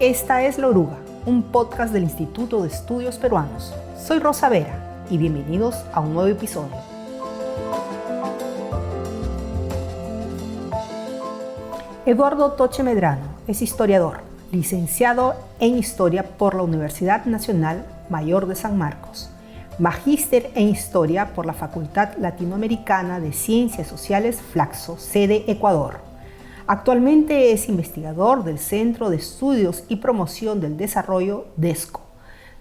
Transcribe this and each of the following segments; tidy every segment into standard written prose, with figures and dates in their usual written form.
Esta es La Oruga, un podcast del Instituto de Estudios Peruanos. Soy Rosa Vera y bienvenidos a un nuevo episodio. Eduardo Toche Medrano es historiador, licenciado en Historia por la Universidad Nacional Mayor de San Marcos, magíster en Historia por la Facultad Latinoamericana de Ciencias Sociales Flaxo, sede Ecuador. Actualmente es investigador del Centro de Estudios y Promoción del Desarrollo, DESCO.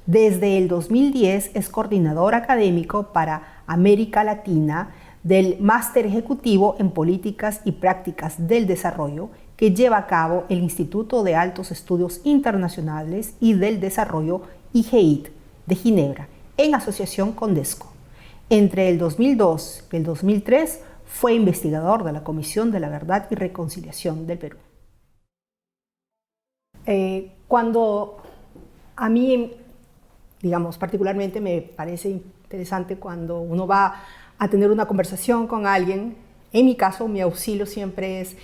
Desde el 2010 es coordinador académico para América Latina del Máster Ejecutivo en Políticas y Prácticas del Desarrollo que lleva a cabo el Instituto de Altos Estudios Internacionales y del Desarrollo, IGID, de Ginebra, en asociación con DESCO. Entre el 2002 y el 2003 fue investigador de la Comisión de la Verdad y Reconciliación del Perú. Cuando a mí, particularmente me parece interesante cuando uno va a tener una conversación con alguien, en mi caso, mi auxilio siempre es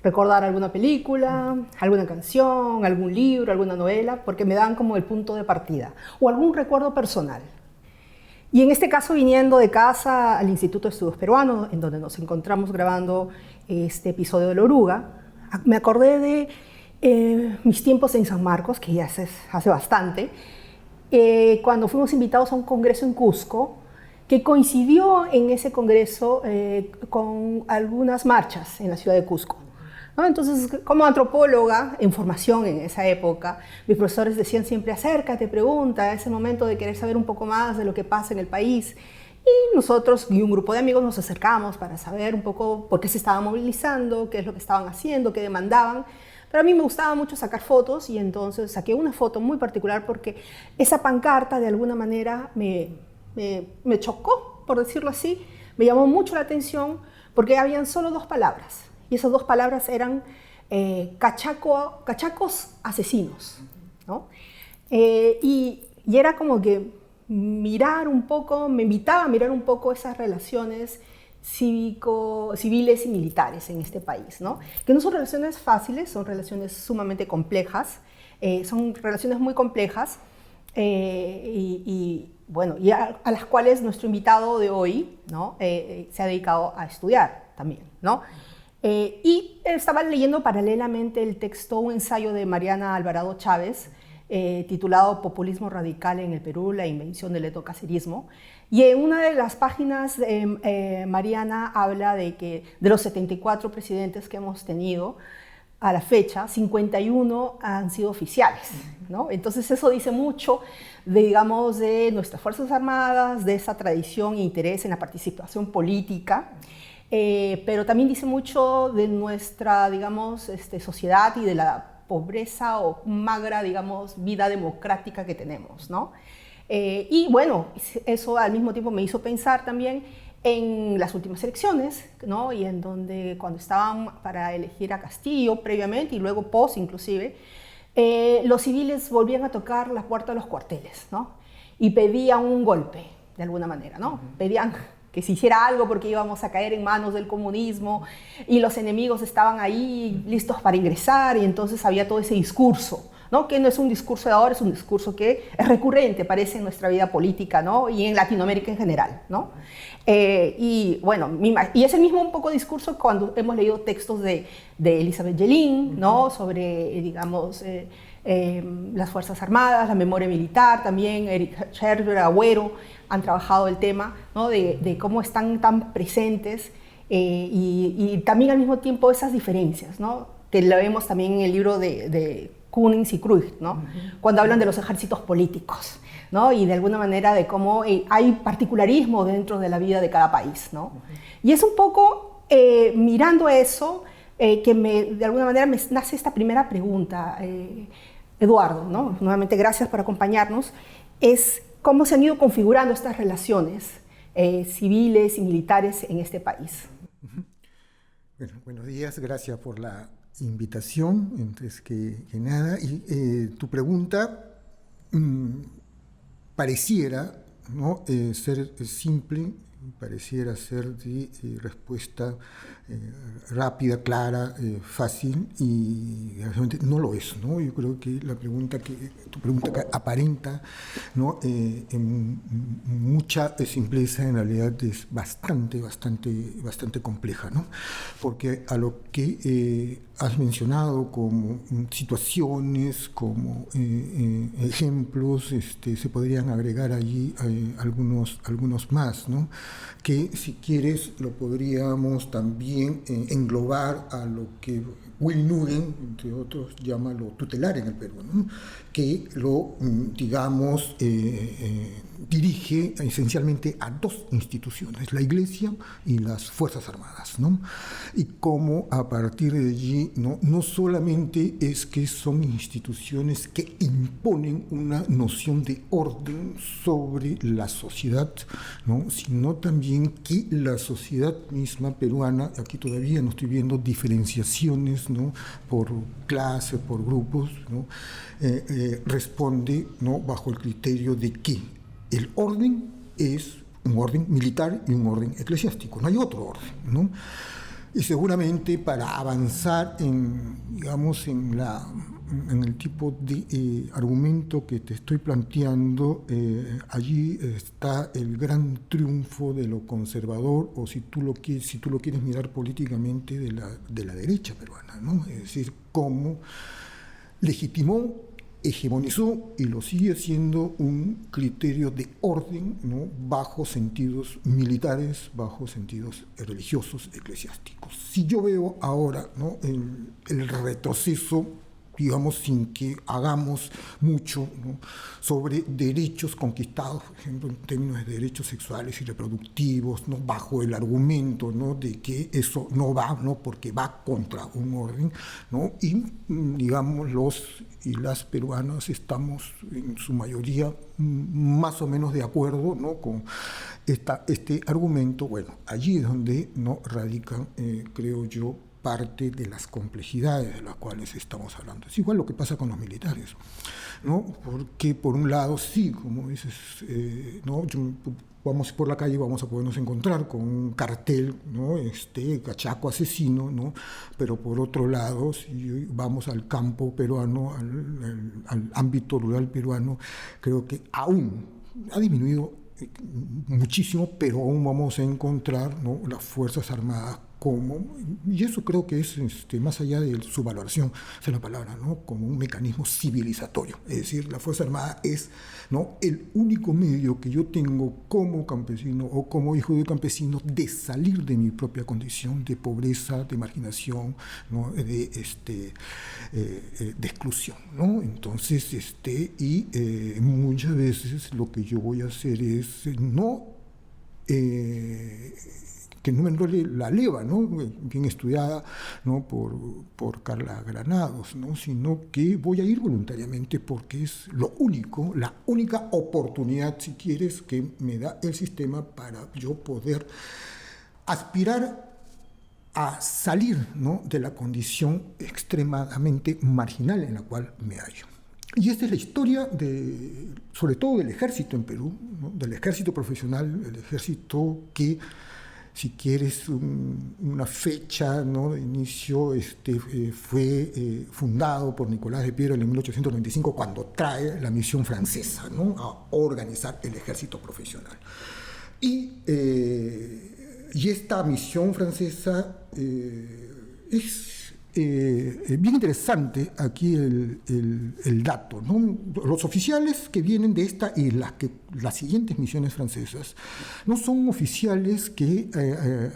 recordar alguna película, alguna canción, algún libro, alguna novela, porque me dan como el punto de partida, o algún recuerdo personal. Y en este caso, viniendo de casa al Instituto de Estudios Peruanos, en donde nos encontramos grabando este episodio de La Oruga, me acordé de mis tiempos en San Marcos, que ya hace bastante, cuando fuimos invitados a un congreso en Cusco, que coincidió en ese congreso con algunas marchas en la ciudad de Cusco, ¿no? Entonces, como antropóloga en formación en esa época, mis profesores decían siempre: acércate, pregunta, es el momento de querer saber un poco más de lo que pasa en el país. Y nosotros y un grupo de amigos nos acercamos para saber un poco por qué se estaban movilizando, qué es lo que estaban haciendo, qué demandaban. Pero a mí me gustaba mucho sacar fotos y entonces saqué una foto muy particular porque esa pancarta de alguna manera me chocó, por decirlo así, me llamó mucho la atención porque habían solo dos palabras. Y esas dos palabras eran cachacos asesinos, ¿no? Y era como que me invitaba a mirar un poco esas relaciones civiles y militares en este país, ¿no? Que no son relaciones fáciles, son relaciones sumamente complejas, son relaciones muy complejas y a las cuales nuestro invitado de hoy, ¿no? Se ha dedicado a estudiar también, ¿no? Y estaba leyendo paralelamente el texto, un ensayo de Mariana Alvarado Chávez, titulado Populismo Radical en el Perú, la invención del etnocacerismo. Y en una de las páginas, Mariana habla de los 74 presidentes que hemos tenido a la fecha, 51 han sido oficiales, ¿no? Entonces eso dice mucho, de nuestras Fuerzas Armadas, de esa tradición e interés en la participación política. Pero también dice mucho de nuestra, sociedad y de la pobreza o magra, vida democrática que tenemos, ¿no? Y bueno, eso al mismo tiempo me hizo pensar también en las últimas elecciones, ¿no? Y en donde cuando estaban para elegir a Castillo previamente y luego post inclusive, los civiles volvían a tocar la puerta de los cuarteles, ¿no? Y pedían un golpe, de alguna manera, ¿no? Pedían que se hiciera algo porque íbamos a caer en manos del comunismo y los enemigos estaban ahí listos para ingresar y entonces había todo ese discurso, ¿no? Que no es un discurso de ahora, es un discurso que es recurrente, parece, en nuestra vida política, ¿no? Y en Latinoamérica en general, ¿no? Y es el mismo un poco discurso cuando hemos leído textos de Elizabeth Yelin, ¿no? Sobre, las Fuerzas Armadas, la memoria militar, también Eric Scherber, Agüero, han trabajado el tema, ¿no? de cómo están tan presentes y también al mismo tiempo esas diferencias, ¿no? Que lo vemos también en el libro de Koonings y Cruyff, ¿no? Cuando hablan de los ejércitos políticos, ¿no? Y de alguna manera de cómo hay particularismo dentro de la vida de cada país, ¿no? Y es un poco mirando eso que de alguna manera me nace esta primera pregunta, Eduardo, ¿no? Nuevamente gracias por acompañarnos. Es cómo se han ido configurando estas relaciones civiles y militares en este país. Bueno, buenos días, gracias por la invitación, antes que nada. Y tu pregunta pareciera, ¿no? Ser simple, pareciera ser de respuesta rápida, clara, fácil, y realmente no lo es, ¿no? Yo creo que tu pregunta que aparenta, ¿no? En mucha simpleza, en realidad es bastante compleja, ¿no? Porque a lo que has mencionado como situaciones, como ejemplos, se podrían agregar allí algunos más, ¿no? Que si quieres lo podríamos también englobar a lo que Will Nugent, entre otros, llama lo tutelar en el Perú, ¿no? Que lo, digamos, dirige esencialmente a dos instituciones, la Iglesia y las Fuerzas Armadas, ¿no? Y cómo a partir de allí no solamente es que son instituciones que imponen una noción de orden sobre la sociedad, ¿no? Sino también que la sociedad misma peruana, aquí todavía no estoy viendo diferenciaciones, ¿no? Por clase, por grupos, ¿no? Responde, ¿no? Bajo el criterio de que el orden es un orden militar y un orden eclesiástico, no hay otro orden, ¿no? Y seguramente para avanzar digamos, en el tipo de argumento que te estoy planteando, allí está el gran triunfo de lo conservador, o si tú lo quieres mirar políticamente, de la derecha peruana, ¿no? Es decir, cómo legitimó, hegemonizó y lo sigue siendo un criterio de orden, ¿no? Bajo sentidos militares, bajo sentidos religiosos, eclesiásticos. Si yo veo ahora, ¿no? el retroceso, digamos, sin que hagamos mucho, ¿no? Sobre derechos conquistados, por ejemplo, en términos de derechos sexuales y reproductivos, ¿no? Bajo el argumento, ¿no? De que eso no va, ¿no? Porque va contra un orden, ¿no? Y, digamos, los y las peruanas estamos en su mayoría más o menos de acuerdo, ¿no? Con este argumento. Bueno, allí es donde, ¿no? Radican, creo yo, parte de las complejidades de las cuales estamos hablando. Es igual lo que pasa con los militares, ¿no? Porque por un lado, sí, como dices, ¿no? Vamos por la calle y vamos a podernos encontrar con un cartel, ¿no? Cachaco asesino, ¿no? Pero por otro lado, si vamos al campo peruano, al ámbito rural peruano, creo que aún ha disminuido muchísimo, pero aún vamos a encontrar, ¿no? Las Fuerzas Armadas y eso creo que es, más allá de su valoración, esa es la palabra, ¿no? Como un mecanismo civilizatorio. Es decir, la Fuerza Armada es, ¿no? El único medio que yo tengo como campesino o como hijo de campesino de salir de mi propia condición de pobreza, de marginación, ¿no? De exclusión, ¿no? Entonces, muchas veces lo que yo voy a hacer es que no me enrole la leva, ¿no? Bien estudiada, ¿no? por Carla Granados, ¿no? Sino que voy a ir voluntariamente porque es la única oportunidad, si quieres, que me da el sistema para yo poder aspirar a salir, ¿no? De la condición extremadamente marginal en la cual me hallo. Y esta es la historia, sobre todo del ejército en Perú, ¿no? Del ejército profesional, el ejército que, si quieres una fecha, ¿no? De inicio, fue fundado por Nicolás de Piedra en 1895, cuando trae la misión francesa, ¿no? A organizar el ejército profesional. Y esta misión francesa es bien interesante aquí el dato, ¿no? Los oficiales que vienen de esta y las siguientes misiones francesas no son oficiales que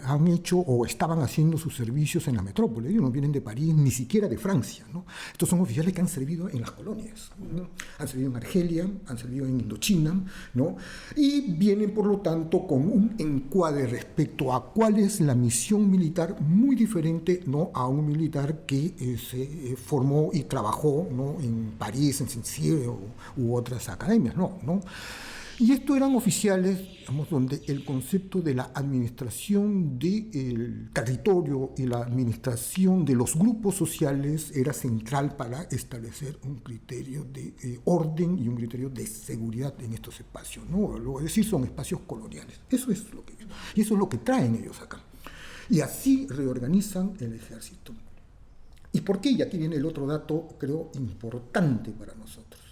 han hecho o estaban haciendo sus servicios en la metrópoli. Ellos no vienen de París, ni siquiera de Francia, ¿no? Estos son oficiales que han servido en las colonias, ¿no? Han servido en Argelia, han servido en Indochina, ¿no? Y vienen, por lo tanto, con un encuadre respecto a cuál es la misión militar muy diferente, ¿no? A un militar que se formó y trabajó, ¿no? En París, en Saint-Cyr u otras academias, ¿no? Y estos eran oficiales, digamos, donde el concepto de la administración del territorio y la administración de los grupos sociales era central para establecer un criterio de orden y un criterio de seguridad en estos espacios, ¿no? Es decir, son espacios coloniales. Eso es lo que traen ellos acá. Y así reorganizan el ejército. ¿Y por qué? Y aquí viene el otro dato, creo, importante para nosotros.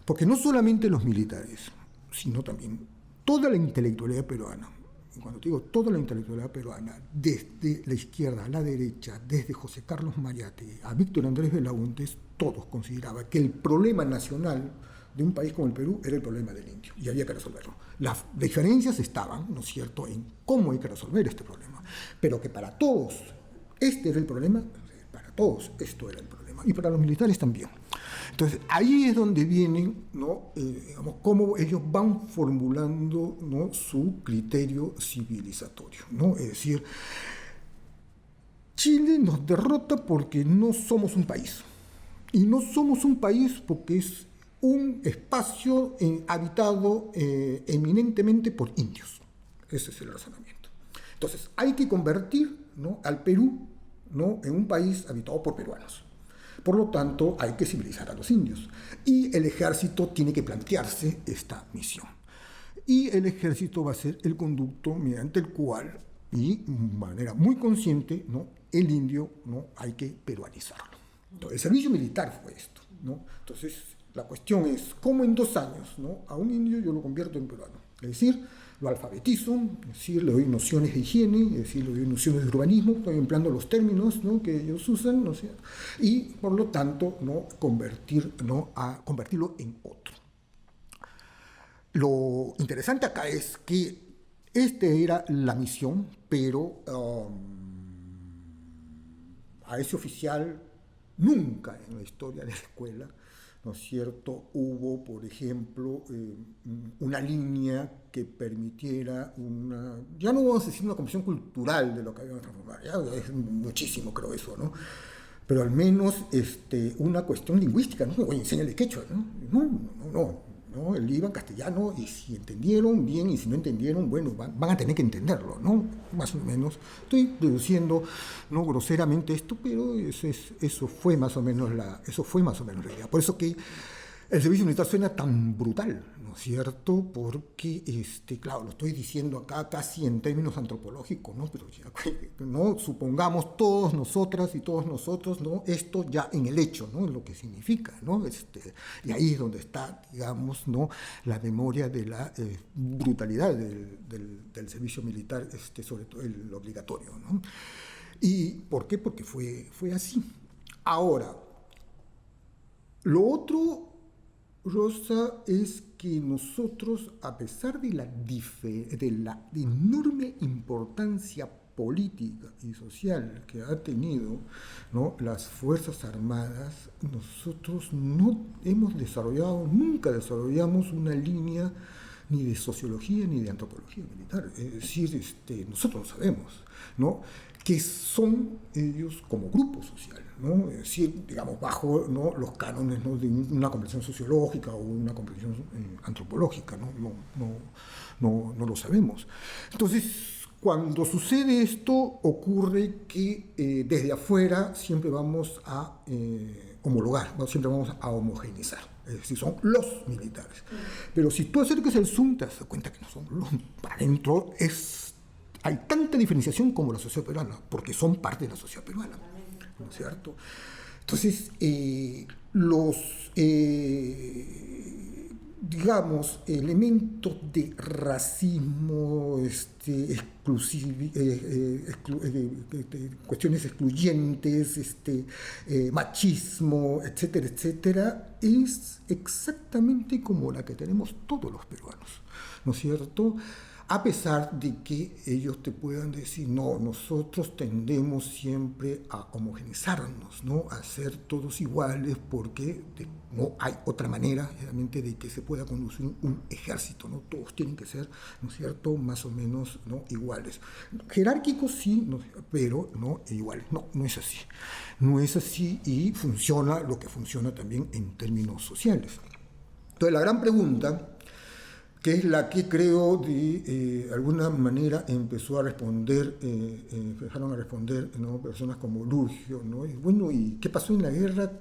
Porque no solamente los militares, sino también toda la intelectualidad peruana, y cuando te digo toda la intelectualidad peruana, desde la izquierda a la derecha, desde José Carlos Mayate a Víctor Andrés Belaúndes, todos consideraban que el problema nacional de un país como el Perú era el problema del indio, y había que resolverlo. Las diferencias estaban, ¿no es cierto?, en cómo hay que resolver este problema, pero que para todos este era el problema, para todos esto era el problema, y para los militares también. Entonces, ahí es donde vienen, ¿no?, digamos, cómo ellos van formulando, ¿no?, su criterio civilizatorio, ¿no? Es decir, Chile nos derrota porque no somos un país. Y no somos un país porque es un espacio habitado eminentemente por indios. Ese es el razonamiento. Entonces, hay que convertir, ¿no?, al Perú, ¿no?, en un país habitado por peruanos. Por lo tanto, hay que civilizar a los indios. Y el ejército tiene que plantearse esta misión. Y el ejército va a ser el conducto mediante el cual, y de manera muy consciente, ¿no?, el indio, ¿no?, hay que peruanizarlo. Entonces, el servicio militar fue esto, ¿no? Entonces, la cuestión es cómo en 2 años, ¿no?, a un indio yo lo convierto en peruano. Es decir, lo alfabetizo, es decir, le doy nociones de higiene, es decir, le doy nociones de urbanismo, estoy empleando los términos, ¿no?, que ellos usan, ¿no?, y por lo tanto, ¿no?, convertirlo en otro. Lo interesante acá es que esta era la misión, pero a ese oficial nunca en la historia de la escuela, ¿no es cierto?, hubo, por ejemplo, una línea que permitiera una, ya no vamos a decir una comprensión cultural de lo que habíamos transformado, ya es muchísimo, creo, eso, ¿no? Pero al menos una cuestión lingüística, ¿no? Oye, enséñale quechua, ¿no? No, él iba en castellano y si entendieron bien y si no entendieron, bueno, van a tener que entenderlo, ¿no? Más o menos. Estoy deduciendo, no groseramente esto, pero eso fue más o menos la idea. Por eso que el servicio militar suena tan brutal, ¿no es cierto? Porque, claro, lo estoy diciendo acá casi en términos antropológicos, ¿no? Pero ya, ¿no?, supongamos todos nosotras y todos nosotros, ¿no?, esto ya en el hecho, ¿no?, en lo que significa, ¿no? Y ahí es donde está, digamos, ¿no?, la memoria de la brutalidad del servicio militar, sobre todo el obligatorio, ¿no? ¿Y por qué? Porque fue así. Ahora, lo otro, Rosa, es que nosotros, a pesar de la enorme importancia política y social que ha tenido, ¿no?, las Fuerzas Armadas, nosotros nunca desarrollamos una línea ni de sociología ni de antropología militar. Es decir, nosotros lo sabemos, ¿no?, que son ellos como grupo social, ¿no? Es decir, digamos, bajo, ¿no?, los cánones, ¿no?, de una comprensión sociológica o una comprensión antropológica, ¿no? No lo sabemos. Entonces, cuando sucede esto, ocurre que desde afuera siempre vamos a homologar, siempre vamos a homogeneizar. Es decir, son los militares. Pero si tú acercas el zoom, te das cuenta que no son los. Para adentro hay tanta diferenciación como la sociedad peruana, porque son parte de la sociedad peruana, ¿no es cierto? Entonces, digamos, elementos de racismo, cuestiones excluyentes, machismo, etcétera, etcétera, es exactamente como la que tenemos todos los peruanos, ¿no es cierto? A pesar de que ellos te puedan decir, no, nosotros tendemos siempre a homogeneizarnos, ¿no?, a ser todos iguales, porque no hay otra manera, realmente, de que se pueda conducir un ejército, ¿no? Todos tienen que ser, ¿no es cierto?, más o menos, ¿no?, iguales. Jerárquicos sí, ¿no?, pero no iguales. No es así. No es así, y funciona lo que funciona también en términos sociales. Entonces, la gran pregunta, que es la que creo de alguna manera empezaron a responder, ¿no?, personas como Lurgio, ¿no? Y bueno, ¿y qué pasó en la guerra,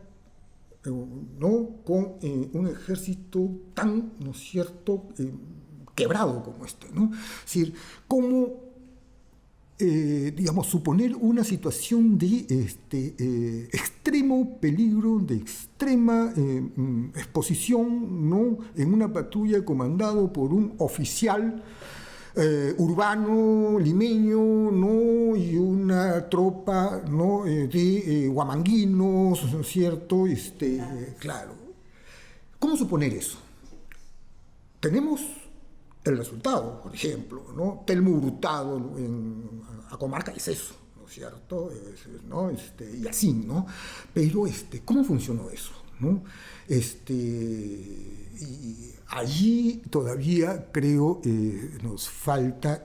¿no?, con un ejército tan, ¿no es cierto?, quebrado como este, ¿no? Es decir, ¿cómo digamos, suponer una situación de extremo peligro, de extrema exposición, ¿no? En una patrulla comandado por un oficial urbano, limeño, ¿no? Y una tropa, ¿no? De huamanguinos, ¿no es cierto? Claro. ¿Cómo suponer eso? Tenemos el resultado, por ejemplo, ¿no? Telmo Hurtado en Acomarca es eso, ¿no es cierto? ¿No? Y así, ¿no? Pero, ¿cómo funcionó eso? ¿No? Y allí todavía creo nos falta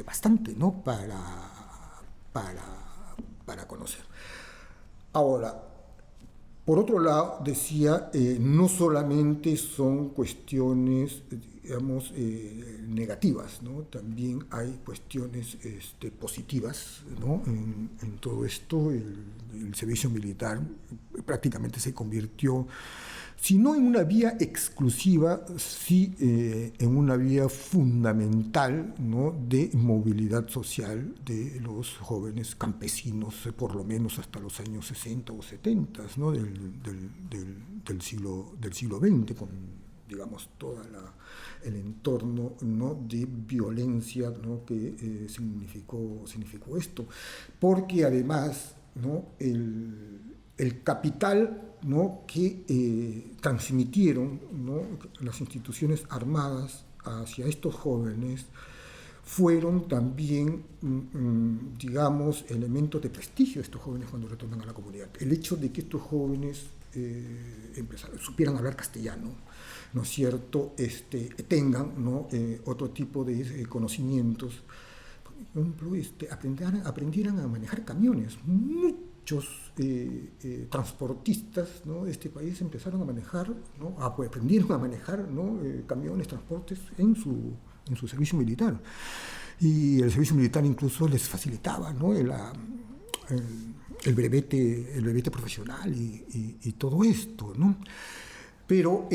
bastante, ¿no? para conocer. Ahora, por otro lado, decía, no solamente son cuestiones, digamos, negativas, ¿no? También hay cuestiones positivas, ¿no? En todo esto, el servicio militar prácticamente se convirtió, si no en una vía exclusiva, sí en una vía fundamental, ¿no? De movilidad social de los jóvenes campesinos, por lo menos hasta los años 60 o 70, ¿no? del siglo XX, con, digamos, todo el entorno, ¿no? De violencia, ¿no? Que significó esto. Porque además, ¿no? el capital, ¿no? Que transmitieron, ¿no? las instituciones armadas hacia estos jóvenes fueron también, digamos, elementos de prestigio de estos jóvenes cuando retornan a la comunidad. El hecho de que estos jóvenes supieran hablar castellano, ¿no es cierto? Tengan, ¿no? Otro tipo de conocimientos. Por ejemplo, aprendieran a manejar camiones. Muchos transportistas, ¿no? de este país empezaron a manejar, ¿no? Aprendieron a manejar, ¿no? Camiones, transportes en su servicio militar. Y el servicio militar incluso les facilitaba, ¿no? el brevete profesional y todo esto, ¿no? Pero,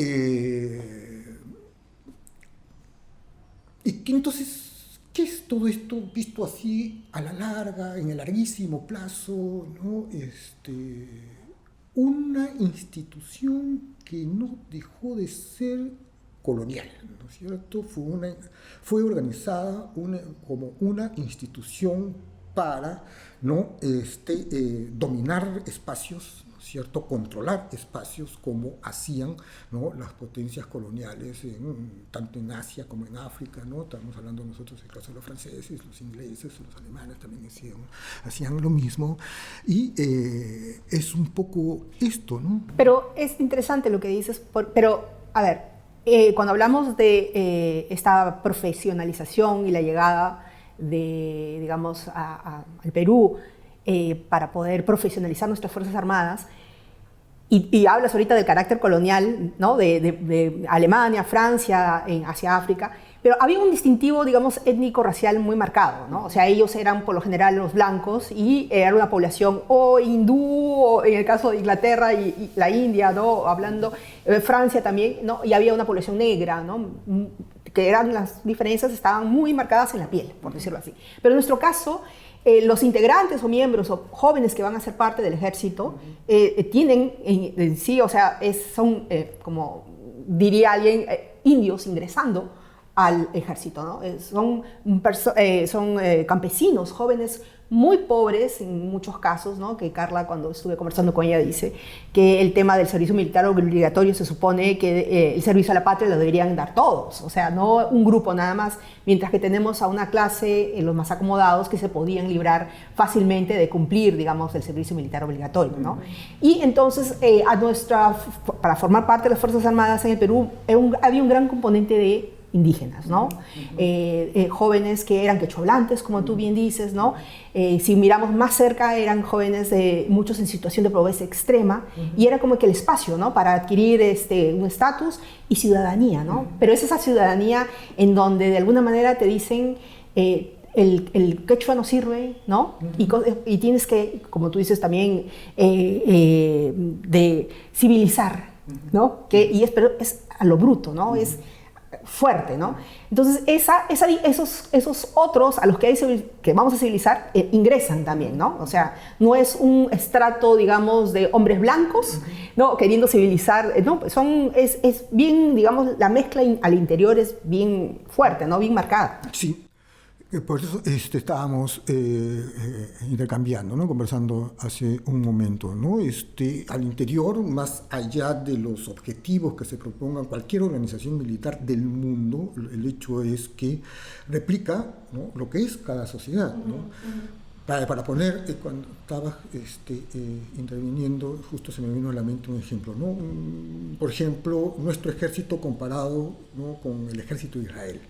entonces, ¿qué es todo esto visto así a la larga, en el larguísimo plazo, ¿no? Una institución que no dejó de ser colonial, ¿no es cierto? Fue organizada como una institución para, ¿no? Dominar espacios, ¿no es cierto? Controlar espacios como hacían, ¿no? las potencias coloniales tanto en Asia como en África, ¿no? Estamos hablando nosotros del caso de los franceses, los ingleses, los alemanes también hacían lo mismo, y es un poco esto, ¿no? Pero es interesante lo que dices, pero a ver, cuando hablamos de esta profesionalización y la llegada de, digamos, al Perú para poder profesionalizar nuestras Fuerzas Armadas, y hablas ahorita del carácter colonial, ¿no? de Alemania, Francia, hacia África, pero había un distintivo, digamos, étnico-racial muy marcado, ¿no? O sea, ellos eran por lo general los blancos y era una población o hindú, o en el caso de Inglaterra y la India, ¿no? Hablando, Francia también, ¿no? Y había una población negra, ¿no? Que las diferencias estaban muy marcadas en la piel, por decirlo así. Pero en nuestro caso, los integrantes o miembros o jóvenes que van a ser parte del ejército tienen en sí, o sea, son, como diría alguien, indios ingresando al ejército, ¿no? Son campesinos, jóvenes muy pobres en muchos casos, ¿no? Que Carla, cuando estuve conversando con ella, dice que el tema del servicio militar obligatorio se supone que el servicio a la patria lo deberían dar todos, o sea, no un grupo nada más, mientras que tenemos a una clase, los más acomodados, que se podían librar fácilmente de cumplir, digamos, el servicio militar obligatorio, ¿no? Y entonces, para formar parte de las Fuerzas Armadas en el Perú, había un gran componente de indígenas, ¿no? Jóvenes que eran quechohablantes, como tú bien dices, ¿no? Si miramos más cerca, eran jóvenes muchos en situación de pobreza extrema, y era como que el espacio, ¿no? Para adquirir un estatus y ciudadanía, ¿no? Pero es esa ciudadanía en donde de alguna manera te dicen el quechua no sirve, ¿no? Y tienes que, como tú dices también, de civilizar, ¿no? Pero es a lo bruto, ¿no? fuerte, ¿no? Entonces, esos otros a los que vamos a civilizar ingresan también, ¿no? O sea, no es un estrato, digamos, de hombres blancos, ¿no? Queriendo civilizar, ¿no? Es bien, digamos, la mezcla al interior es bien fuerte, ¿no? Bien marcada. Sí. Por eso estábamos intercambiando, ¿no? Conversando hace un momento, ¿no? Al interior, más allá de los objetivos que se propongan cualquier organización militar del mundo, el hecho es que replica, ¿no?, lo que es cada sociedad, ¿no? Para poner, cuando estabas interviniendo, justo se me vino a la mente un ejemplo, ¿no? Por ejemplo, nuestro ejército comparado, ¿no?, con el ejército de Israel,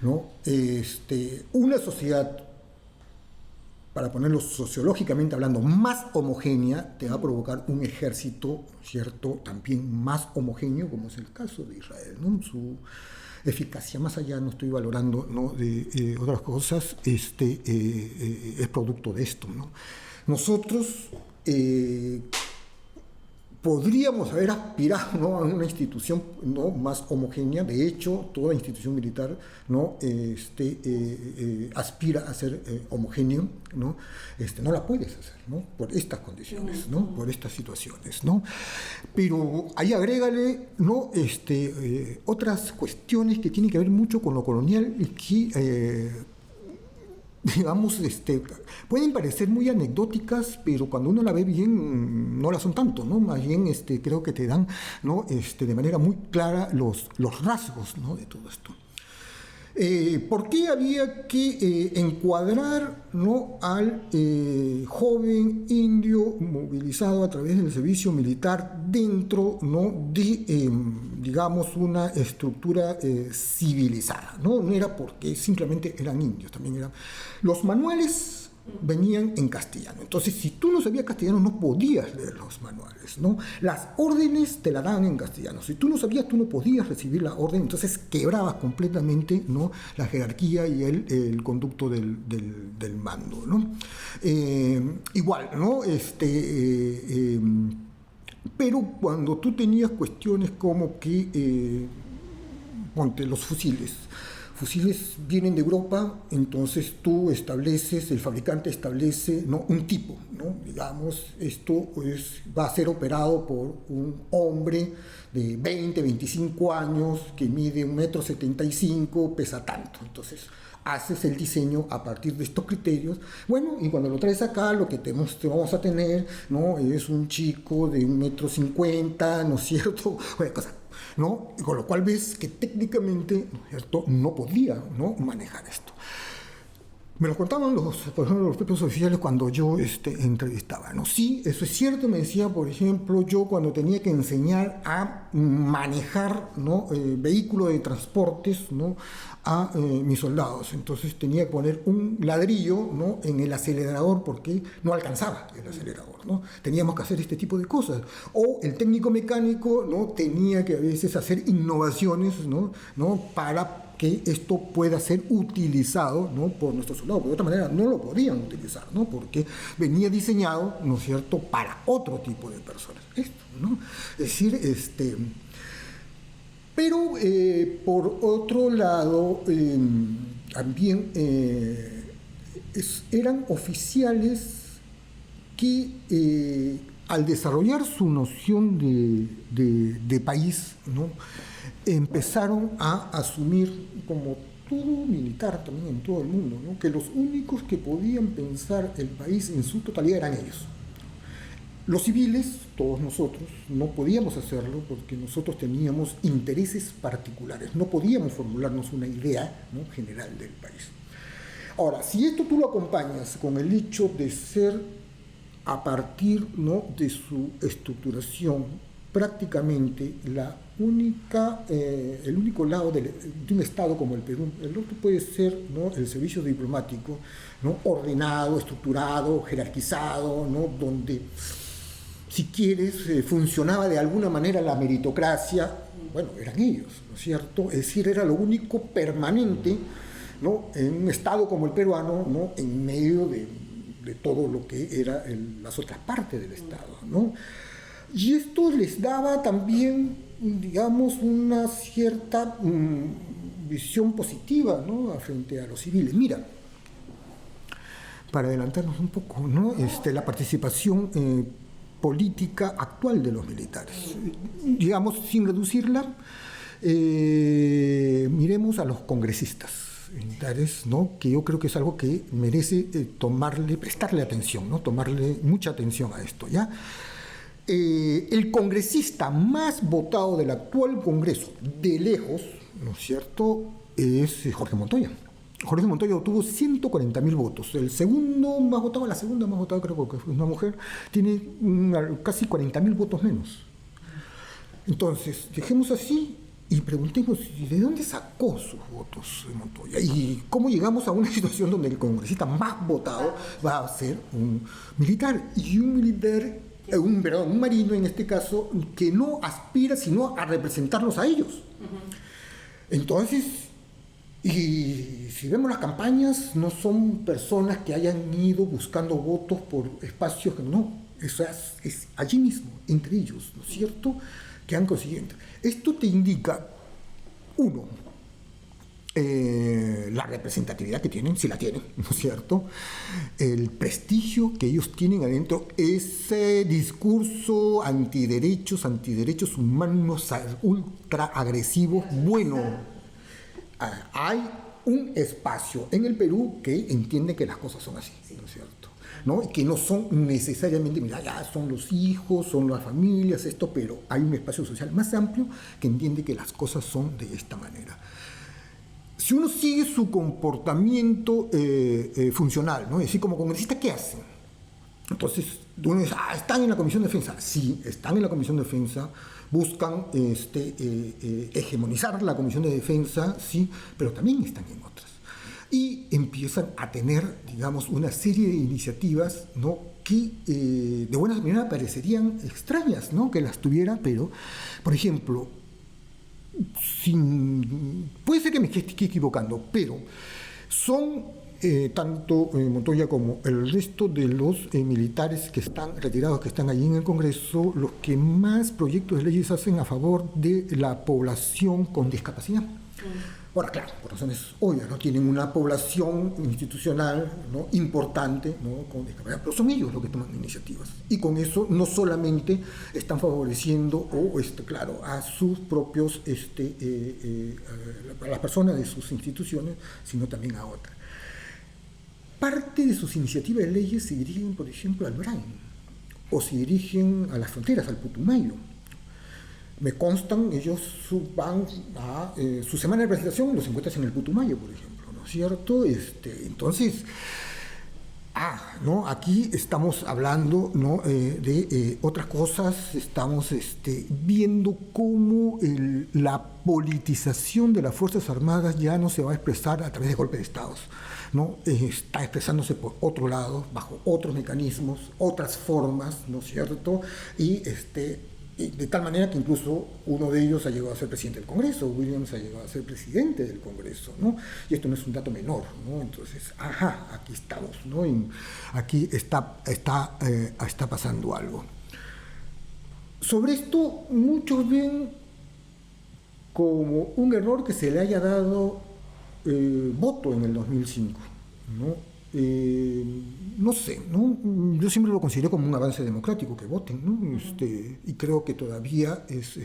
¿no? Una sociedad, para ponerlo sociológicamente hablando, más homogénea, te va a provocar un ejército, ¿cierto?, también más homogéneo, como es el caso de Israel, ¿no? Su eficacia, más allá, no estoy valorando, ¿no?, de otras cosas, es producto de esto, ¿no? Nosotros podríamos haber aspirado, ¿no?, a una institución, ¿no?, más homogénea. De hecho, toda institución militar, ¿no?, aspira a ser homogéneo, ¿no? No la puedes hacer, ¿no?, por estas condiciones, ¿no?, por estas situaciones, ¿no? Pero ahí agrégale, ¿no?, otras cuestiones que tienen que ver mucho con lo colonial y que digamos, pueden parecer muy anecdóticas, pero cuando uno la ve bien, no la son tanto, ¿no? Más bien, creo que te dan, ¿no?, de manera muy clara los rasgos, ¿no?, de todo esto. ¿Por qué había que encuadrar, ¿no?, al joven indio movilizado a través del servicio militar dentro, ¿no?, de, digamos, una estructura civilizada, ¿no? No era porque simplemente eran indios, también eran... Los manuales venían en castellano, entonces si tú no sabías castellano no podías leer los manuales, ¿no? Las órdenes te la daban en castellano, si tú no sabías tú no podías recibir la orden, entonces quebrabas completamente, ¿no?, la jerarquía y el conducto del mando, ¿no? Igual, ¿no? Pero cuando tú tenías cuestiones como que, ponte los fusiles vienen de Europa, entonces tú estableces, el fabricante establece, ¿no?, un tipo, ¿no? Digamos, esto va a ser operado por un hombre de 20, 25 años que mide 1,75 m, pesa tanto, entonces haces el diseño a partir de estos criterios. Bueno, y cuando lo traes acá, lo que te vamos a tener, ¿no?, es un chico de 1,50 m, ¿no es cierto? Bueno, ¿no? Con lo cual ves que técnicamente, ¿no es cierto?, no podía, ¿no?, manejar esto. Me lo contaban por ejemplo, los propios oficiales cuando yo entrevistaba, ¿no? Sí, eso es cierto, me decía, por ejemplo, yo cuando tenía que enseñar a manejar, ¿no?, vehículos de transportes, ¿no?, a mis soldados. Entonces tenía que poner un ladrillo, ¿no?, en el acelerador porque no alcanzaba el acelerador, ¿no? Teníamos que hacer este tipo de cosas. O el técnico mecánico, ¿no?, tenía que a veces hacer innovaciones, ¿no?, para que esto pueda ser utilizado, ¿no?, por nuestros soldados, porque de otra manera no lo podían utilizar, ¿no?, porque venía diseñado, ¿no es cierto?, para otro tipo de personas. Esto, ¿no? Es decir, pero por otro lado, también eran oficiales que al desarrollar su noción de país, ¿no?, empezaron a asumir, como todo militar también en todo el mundo, ¿no?, que los únicos que podían pensar el país en su totalidad eran ellos. Los civiles, todos nosotros, no podíamos hacerlo porque nosotros teníamos intereses particulares, no podíamos formularnos una idea, ¿no?, general del país. Ahora, si esto tú lo acompañas con el hecho de ser, a partir, ¿no?, de su estructuración, prácticamente el único lado de un Estado como el Perú, el otro puede ser, ¿no?, el servicio diplomático, ¿no?, ordenado, estructurado, jerarquizado, ¿no?, donde, si quieres, funcionaba de alguna manera la meritocracia. Bueno, eran ellos, ¿no es cierto? Es decir, era lo único permanente, ¿no?, en un Estado como el peruano, ¿no?, en medio de todo lo que era las otras partes del Estado, ¿no? Y esto les daba también digamos, una cierta visión positiva, ¿no?, frente a los civiles. Mira, para adelantarnos un poco, ¿no?, la participación política actual de los militares. Digamos, sin reducirla, miremos a los congresistas militares, ¿no?, que yo creo que es algo que merece prestarle atención, ¿no?, tomarle mucha atención a esto, ¿ya? El congresista más votado del actual Congreso, de lejos, ¿no es cierto?, es Jorge Montoya. Jorge Montoya obtuvo 140.000 votos. El segundo más votado, la segunda más votada, creo que fue una mujer, tiene casi 40.000 votos menos. Entonces, dejemos así y preguntemos, ¿de dónde sacó sus votos Montoya? ¿Y cómo llegamos a una situación donde el congresista más votado va a ser un militar? Y un militar, un marino en este caso, que no aspira sino a representarlos a ellos. Entonces, y si vemos las campañas, no son personas que hayan ido buscando votos por espacios que no, eso es allí mismo, entre ellos, ¿no es cierto?, que han conseguido. Esto te indica, uno, la representatividad que tienen, si la tienen, ¿no es cierto?, el prestigio que ellos tienen adentro, ese discurso antiderechos humanos, ultra agresivos, bueno. Hay un espacio en el Perú que entiende que las cosas son así, ¿no es cierto?, ¿no? Y que no son necesariamente, mira, ya son los hijos, son las familias, esto, pero hay un espacio social más amplio que entiende que las cosas son de esta manera. Si uno sigue su comportamiento funcional, ¿no?, es decir, como congresista, ¿qué hacen? Entonces, uno dice, ¿están en la Comisión de Defensa? Sí, están en la Comisión de Defensa, buscan hegemonizar la Comisión de Defensa, sí, pero también están en otras. Y empiezan a tener, digamos, una serie de iniciativas, ¿no?, que de buena manera parecerían extrañas, ¿no?, que las tuviera, pero, por ejemplo, puede ser que me esté equivocando, pero son tanto Montoya como el resto de los militares que están retirados, que están allí en el Congreso, los que más proyectos de leyes hacen a favor de la población con discapacidad. Ahora, claro, por razones obvias, ¿no?, tienen una población institucional, ¿no?, importante, ¿no?, con discapacidad, pero son ellos los que toman iniciativas. Y con eso no solamente están favoreciendo claro, a sus propios, a las personas de sus instituciones, sino también a otras. Parte de sus iniciativas de leyes se dirigen, por ejemplo, al Brain, o se dirigen a las fronteras, al Putumayo. Me constan, ellos van a su semana de presentación, los encuentras en el Putumayo, por ejemplo, ¿no es cierto? Entonces, ¿no?, aquí estamos hablando, ¿no?, de otras cosas, estamos viendo cómo la politización de las Fuerzas Armadas ya no se va a expresar a través de golpes de Estados, ¿no? Está expresándose por otro lado, bajo otros mecanismos, otras formas, ¿no es cierto? Y de tal manera que incluso uno de ellos ha llegado a ser presidente del Congreso, Williams ha llegado a ser presidente del Congreso, ¿no? Y esto no es un dato menor, ¿no? Entonces, aquí estamos, ¿no? Aquí está pasando algo. Sobre esto, muchos ven como un error que se le haya dado voto en el 2005, ¿no? No sé, ¿no? Yo siempre lo consideré como un avance democrático que voten, ¿no? Y creo que todavía es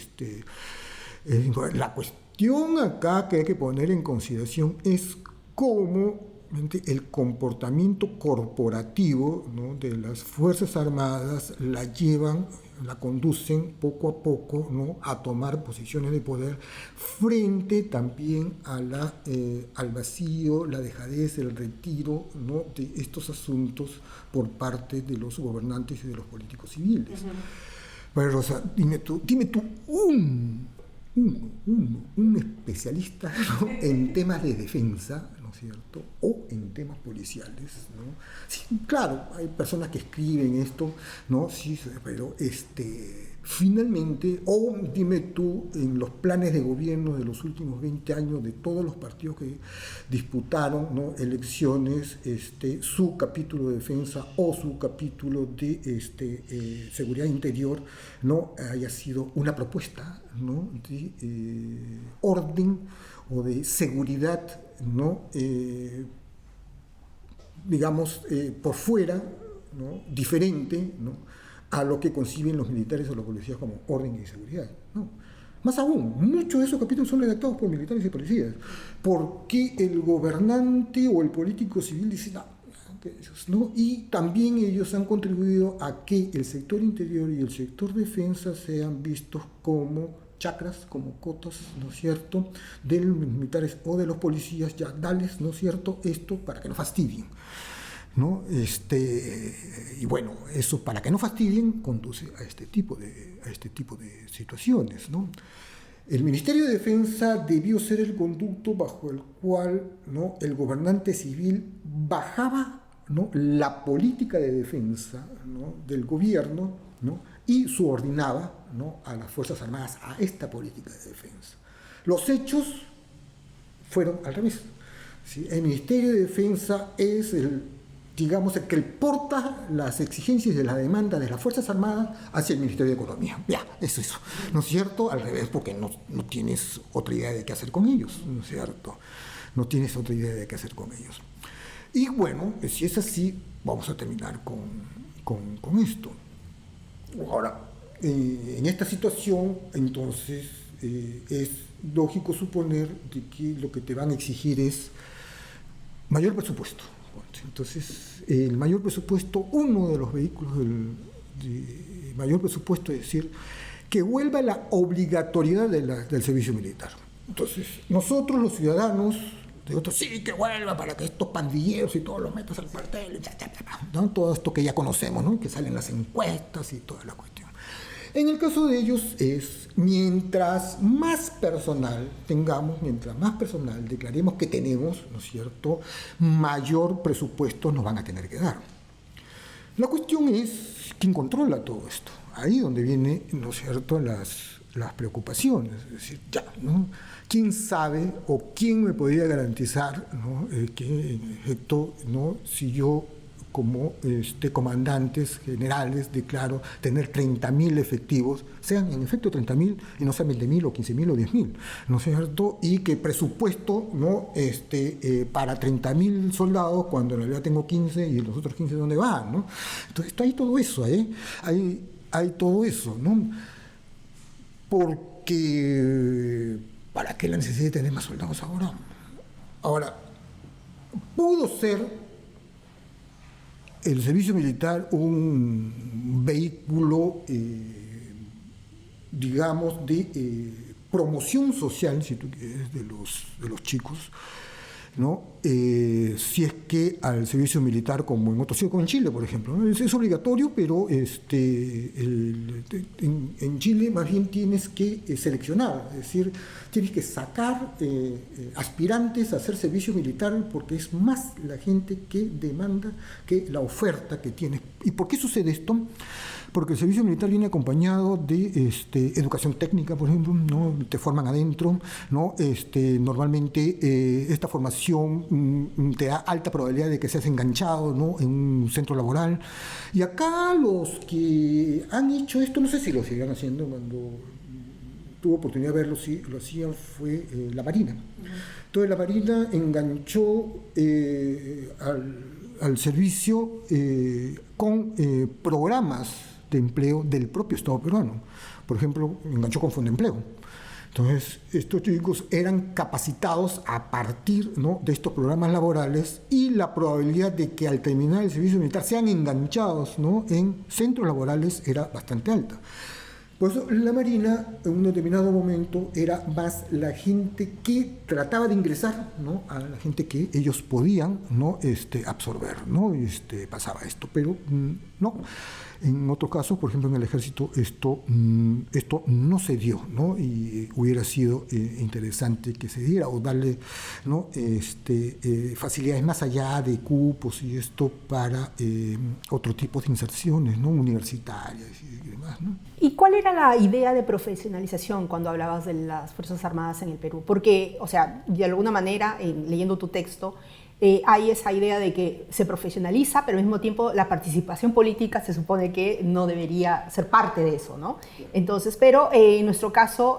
la cuestión acá que hay que poner en consideración es cómo el comportamiento corporativo, ¿no?, de las Fuerzas Armadas la conducen poco a poco, ¿no?, a tomar posiciones de poder frente también a al vacío, la dejadez, el retiro, ¿no?, de estos asuntos por parte de los gobernantes y de los políticos civiles. Bueno, Rosa, dime tú un especialista, ¿no?, en temas de defensa, ¿no es cierto?, o en temas policiales, ¿no? Sí, claro, hay personas que escriben esto, ¿no? Sí, pero finalmente, o dime tú, en los planes de gobierno de los últimos 20 años de todos los partidos que disputaron, ¿no?, elecciones, su capítulo de defensa o su capítulo de seguridad interior, no haya sido una propuesta, ¿no?, de orden o de seguridad, ¿no?, digamos, por fuera, ¿no?, diferente, ¿no?, a lo que conciben los militares o los policías como orden y seguridad, ¿no? Más aún, muchos de esos capítulos son redactados por militares y policías, porque el gobernante o el político civil dice, no, y también ellos han contribuido a que el sector interior y el sector defensa sean vistos como chacras, como cotas, ¿no es cierto?, de los militares o de los policías, ya dales, ¿no es cierto?, esto para que no fastidien, ¿no? Y bueno, eso, para que no fastidien, conduce a este tipo de situaciones, ¿no? El Ministerio de Defensa debió ser el conducto bajo el cual, ¿no?, el gobernante civil bajaba, ¿no?, la política de defensa, ¿no?, del gobierno, ¿no?, y subordinaba, ¿no?, a las Fuerzas Armadas a esta política de defensa. Los hechos fueron al revés, ¿sí? El Ministerio de Defensa es digamos, el que porta las exigencias de la demanda de las Fuerzas Armadas hacia el Ministerio de Economía. Ya, es eso, ¿no es cierto? Al revés, porque no tienes otra idea de qué hacer con ellos, ¿no es cierto? No tienes otra idea de qué hacer con ellos. Y bueno, si es así, vamos a terminar con esto. Ahora, en esta situación, entonces, es lógico suponer de que lo que te van a exigir es mayor presupuesto. Entonces, el mayor presupuesto, uno de los vehículos de mayor presupuesto, es decir, que vuelva la obligatoriedad del servicio militar. Entonces, nosotros los ciudadanos, de otros, sí, que vuelva para que estos pandilleros y todos los metas al cuartel, ¿no?, todo esto que ya conocemos, ¿no?, que salen las encuestas y toda la cuestión. En el caso de ellos es, mientras más personal tengamos, mientras más personal declaremos que tenemos, ¿no es cierto?, mayor presupuesto nos van a tener que dar. La cuestión es quién controla todo esto. Ahí donde vienen, ¿no es cierto?, las preocupaciones. Es decir, ya, ¿no?, ¿quién sabe o quién me podría garantizar, ¿no?, que en efecto, ¿no?, si yo como comandantes generales declaro tener 30.000 efectivos, sean en efecto 30.000 y no sean 20.000 o 15.000 o 10.000, ¿no es cierto? Y que presupuesto, ¿no?, para 30.000 soldados cuando en realidad tengo 15 y los otros 15 ¿dónde van?, ¿no? Entonces hay todo eso, hay todo eso, ¿no? Porque ¿para qué la necesidad de tener más soldados ahora? Ahora, pudo ser el servicio militar un vehículo, digamos, de promoción social, si tú quieres, de los chicos, ¿no? Si es que al servicio militar, como en otros sitios, como en Chile, por ejemplo, ¿no?, es obligatorio, pero en Chile más bien tienes que seleccionar, es decir, tienes que sacar aspirantes a hacer servicio militar porque es más la gente que demanda que la oferta que tienes. ¿Y por qué sucede esto? Porque el servicio militar viene acompañado de educación técnica, por ejemplo, ¿no? Te forman adentro, ¿no? Normalmente esta formación te da alta probabilidad de que seas enganchado, ¿no?, en un centro laboral. Y acá los que han hecho esto, no sé si lo seguirán haciendo, cuando tuve oportunidad de verlo, sí, lo hacían, fue la Marina. Entonces la Marina enganchó al servicio con programas de empleo del propio Estado peruano. Por ejemplo, enganchó con Fondempleo. Entonces, estos chicos eran capacitados a partir, ¿no?, de estos programas laborales, y la probabilidad de que al terminar el servicio militar sean enganchados, ¿no?, en centros laborales era bastante alta. Por eso la Marina, en un determinado momento, era más la gente que trataba de ingresar, ¿no?, a la gente que ellos podían, ¿no?, absorber, ¿no? Pasaba esto, pero no. En otros casos, por ejemplo, en el ejército, esto no se dio, ¿no? Y hubiera sido interesante que se diera o darle, ¿no? Facilidades más allá de cupos y esto para otro tipo de inserciones, ¿no? Universitarias y demás, ¿no? ¿Y cuál era la idea de profesionalización cuando hablabas de las Fuerzas Armadas en el Perú? Porque, o sea, de alguna manera, leyendo tu texto, hay esa idea de que se profesionaliza, pero al mismo tiempo la participación política se supone que no debería ser parte de eso, ¿no? Entonces, pero en nuestro caso,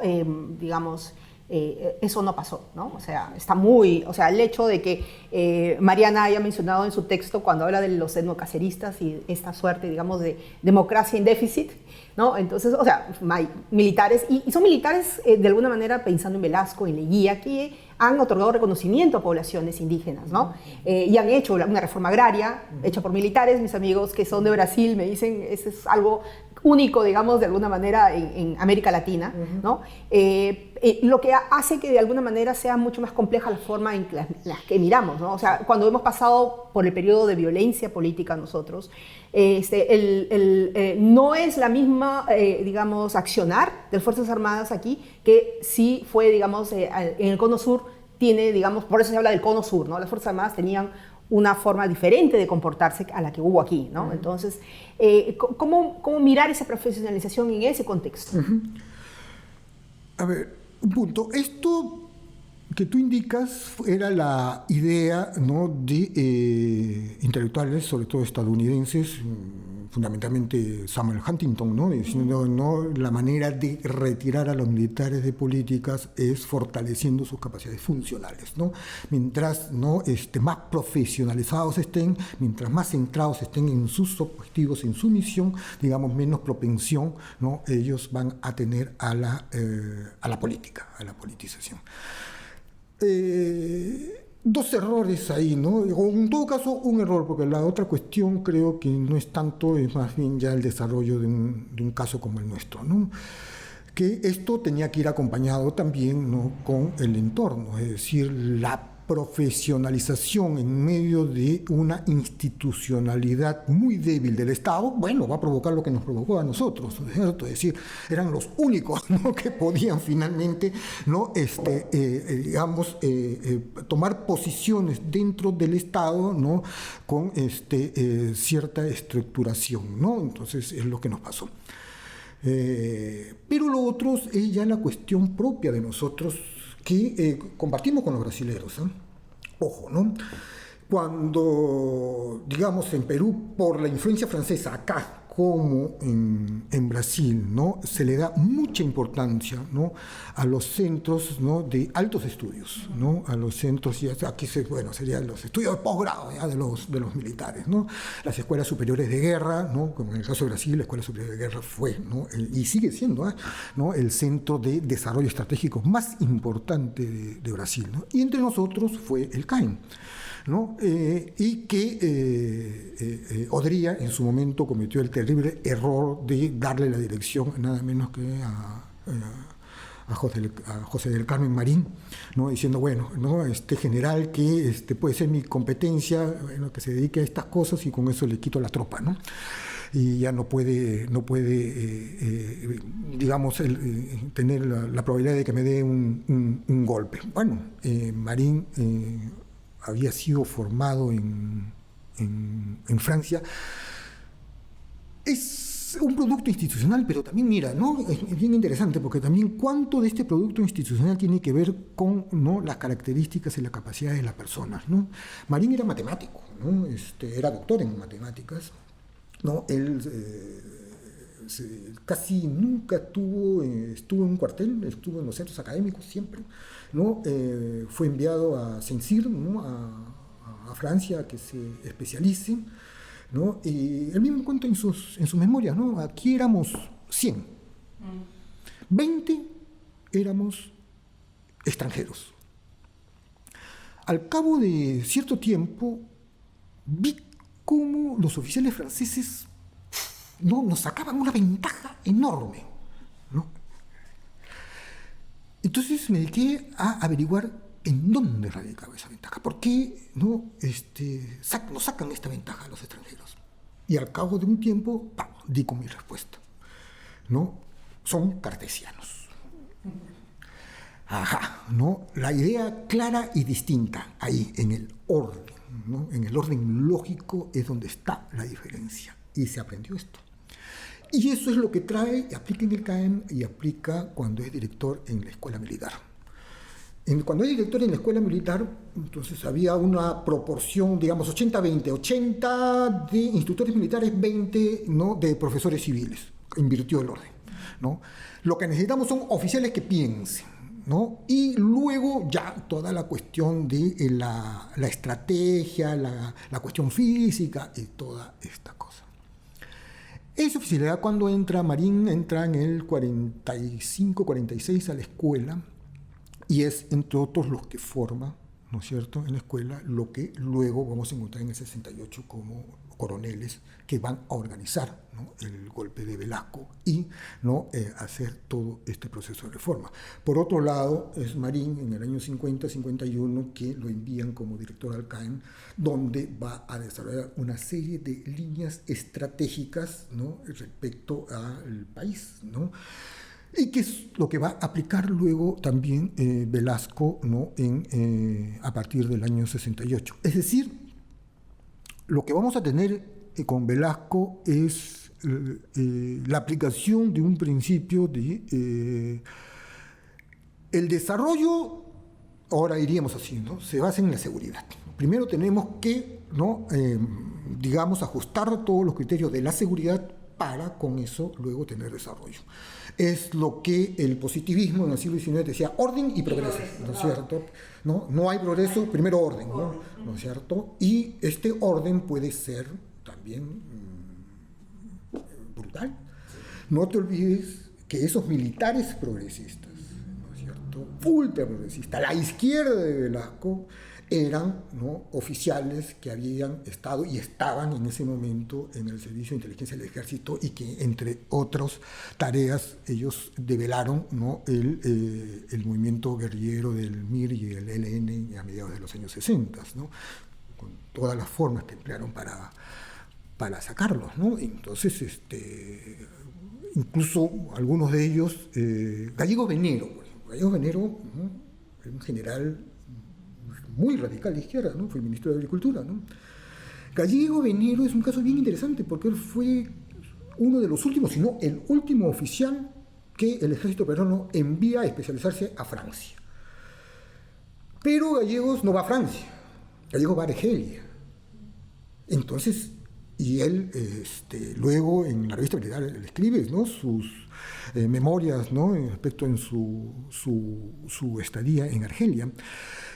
digamos, eso no pasó, ¿no? O sea, el hecho de que Mariana haya mencionado en su texto cuando habla de los etnocaceristas y esta suerte, digamos, de democracia en déficit, ¿no? Entonces, o sea, hay militares, y son militares de alguna manera pensando en Velasco, en Leguía, que han otorgado reconocimiento a poblaciones indígenas, ¿no? Y han hecho una reforma agraria hecha por militares. Mis amigos que son de Brasil me dicen, eso es algo único, digamos, de alguna manera en América Latina, ¿no? Lo que hace que de alguna manera sea mucho más compleja la forma en la que miramos, ¿no? O sea, cuando hemos pasado por el periodo de violencia política nosotros, no es la misma, digamos, accionar de las Fuerzas Armadas aquí que sí fue, digamos, en el Cono Sur tiene, digamos, por eso se habla del Cono Sur, ¿no? Las Fuerzas Armadas tenían una forma diferente de comportarse a la que hubo aquí, ¿no? Entonces, ¿cómo mirar esa profesionalización en ese contexto? A ver, un punto. Esto que tú indicas era la idea, ¿no?, de intelectuales, sobre todo estadounidenses, fundamentalmente Samuel Huntington, ¿no?, diciendo, ¿no?, la manera de retirar a los militares de políticas es fortaleciendo sus capacidades funcionales, ¿no? Mientras, ¿no?, más profesionalizados estén, mientras más centrados estén en sus objetivos, en su misión, digamos, menos propensión, ¿no?, ellos van a tener a la política, a la politización. Dos errores ahí, ¿no? O en todo caso, un error, porque la otra cuestión creo que no es tanto, es más bien ya el desarrollo de un caso como el nuestro, ¿no? Que esto tenía que ir acompañado también, ¿no?, con el entorno, es decir, la profesionalización en medio de una institucionalidad muy débil del Estado, bueno, va a provocar lo que nos provocó a nosotros, ¿cierto? Es decir, eran los únicos, ¿no?, que podían finalmente, ¿no?, digamos, tomar posiciones dentro del Estado, ¿no?, con cierta estructuración, ¿no? Entonces es lo que nos pasó. Pero lo otro es ya la cuestión propia de nosotros que compartimos con los brasileños, ¿eh? Ojo, ¿no? Cuando, digamos, en Perú, por la influencia francesa, acá como en Brasil, ¿no?, se le da mucha importancia, ¿no?, a los centros, ¿no?, de altos estudios, ¿no?, a los centros, y aquí serían los estudios de posgrado, ¿ya?, de los militares, ¿no?, las escuelas superiores de guerra, ¿no?, como en el caso de Brasil, la Escuela Superior de Guerra fue, ¿no?, y sigue siendo, ¿no?, el centro de desarrollo estratégico más importante de Brasil, ¿no?, y entre nosotros fue el CAIM, ¿no? Y que Odría en su momento cometió el terrible error de darle la dirección nada menos que a José del Carmen Marín, ¿no?, diciendo, bueno, ¿no?, general que puede ser mi competencia, bueno, que se dedique a estas cosas y con eso le quito la tropa, ¿no? Y ya no puede digamos, tener la probabilidad de que me dé un golpe. Bueno, Marín había sido formado en Francia. Es un producto institucional, pero también, mira, ¿no?, es bien interesante, porque también cuánto de este producto institucional tiene que ver con, ¿no?, las características y la capacidad de las personas, ¿no? Marín era matemático, ¿no? Era doctor en matemáticas, ¿no? Él casi nunca estuvo en un cuartel, estuvo en los centros académicos siempre, ¿no? Fue enviado a Saint-Cyr, ¿no?, a Francia, a que se especialice, ¿no? Y él mismo cuenta en sus memorias, ¿no? Aquí éramos 100, 20 éramos extranjeros. Al cabo de cierto tiempo vi cómo los oficiales franceses, ¿no?, nos sacaban una ventaja enorme, ¿no? Entonces me dediqué a averiguar en dónde radicaba esa ventaja, por qué, ¿no?, nos sacan esta ventaja a los extranjeros. Y al cabo de un tiempo, ¡pam!, di con mi respuesta, ¿no? Son cartesianos. Ajá, ¿no? La idea clara y distinta, ahí, en el orden, ¿no? En el orden lógico es donde está la diferencia. Y se aprendió esto. Y eso es lo que trae, aplica en el CAEM y aplica cuando es director en la escuela militar. Cuando es director en la escuela militar, entonces había una proporción, digamos, 80-20, 80 de instructores militares, 20, ¿no?, de profesores civiles. Invirtió el orden, ¿no? Lo que necesitamos son oficiales que piensen, ¿no? Y luego ya toda la cuestión de la estrategia, la cuestión física y toda esta cosa. Esa oficialidad, cuando entra Marín, entra en el 45-46 a la escuela, y es, entre otros, los que forma, ¿no es cierto?, en la escuela, lo que luego vamos a encontrar en el 68 como coroneles que van a organizar, ¿no?, el golpe de Velasco y, ¿no?, hacer todo este proceso de reforma. Por otro lado, es Marín, en el año 50-51, que lo envían como director al CAEM, donde va a desarrollar una serie de líneas estratégicas, ¿no?, respecto al país, ¿no?, y que es lo que va a aplicar luego también Velasco, ¿no?, a partir del año 68. Es decir, lo que vamos a tener con Velasco es la aplicación de un principio de el desarrollo, ahora iríamos así, ¿no?, se basa en la seguridad. Primero tenemos que, ¿no?, digamos, ajustar todos los criterios de la seguridad para con eso luego tener desarrollo. Es lo que el positivismo en el siglo XIX decía: orden y progreso, ¿no es cierto? No hay progreso, primero orden, ¿no es cierto? Y este orden puede ser también brutal. No te olvides que esos militares progresistas, ¿no es cierto?, ultra progresistas, la izquierda de Velasco, eran, ¿no?, oficiales que habían estado y estaban en ese momento en el servicio de inteligencia del ejército y que, entre otras tareas, ellos develaron, ¿no?, el movimiento guerrillero del MIR y el ELN a mediados de los años 60, ¿no?, con todas las formas que emplearon para sacarlos, ¿no? Entonces, incluso algunos de ellos, Gallego Venero, ¿no?, un general muy radical de izquierda, ¿no?, fue ministro de Agricultura, ¿no? Gallego Venero es un caso bien interesante porque él fue uno de los últimos, si no el último oficial que el ejército peruano envía a especializarse a Francia. Pero Gallegos no va a Francia, Gallegos va a Argelia. Entonces, y él luego en la revista militar él escribe, ¿no?, sus memorias, ¿no?, respecto en su estadía en Argelia,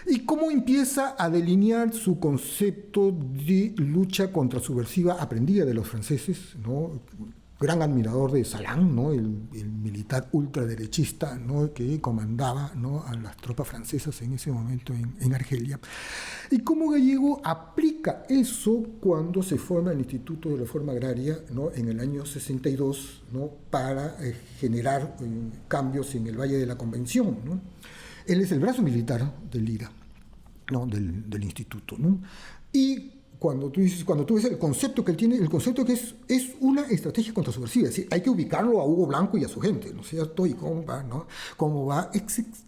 y cómo empieza a delinear su concepto de lucha contrasubversiva aprendida de los franceses, ¿no?, gran admirador de Salan, ¿no?, el militar ultraderechista, ¿no?, que comandaba, ¿no?, a las tropas francesas en ese momento en Argelia. Y cómo Gallego aplica eso cuando se forma el Instituto de Reforma Agraria, ¿no?, en el año 62, ¿no?, para generar cambios en el Valle de la Convención, ¿no? Él es el brazo militar del IRA, ¿no?, del instituto, ¿no? Y cuando tú ves el concepto que él tiene, el concepto que es una estrategia contrasubversiva, es decir, hay que ubicarlo a Hugo Blanco y a su gente, ¿no es cierto? Y cómo va, ¿no? Cómo va,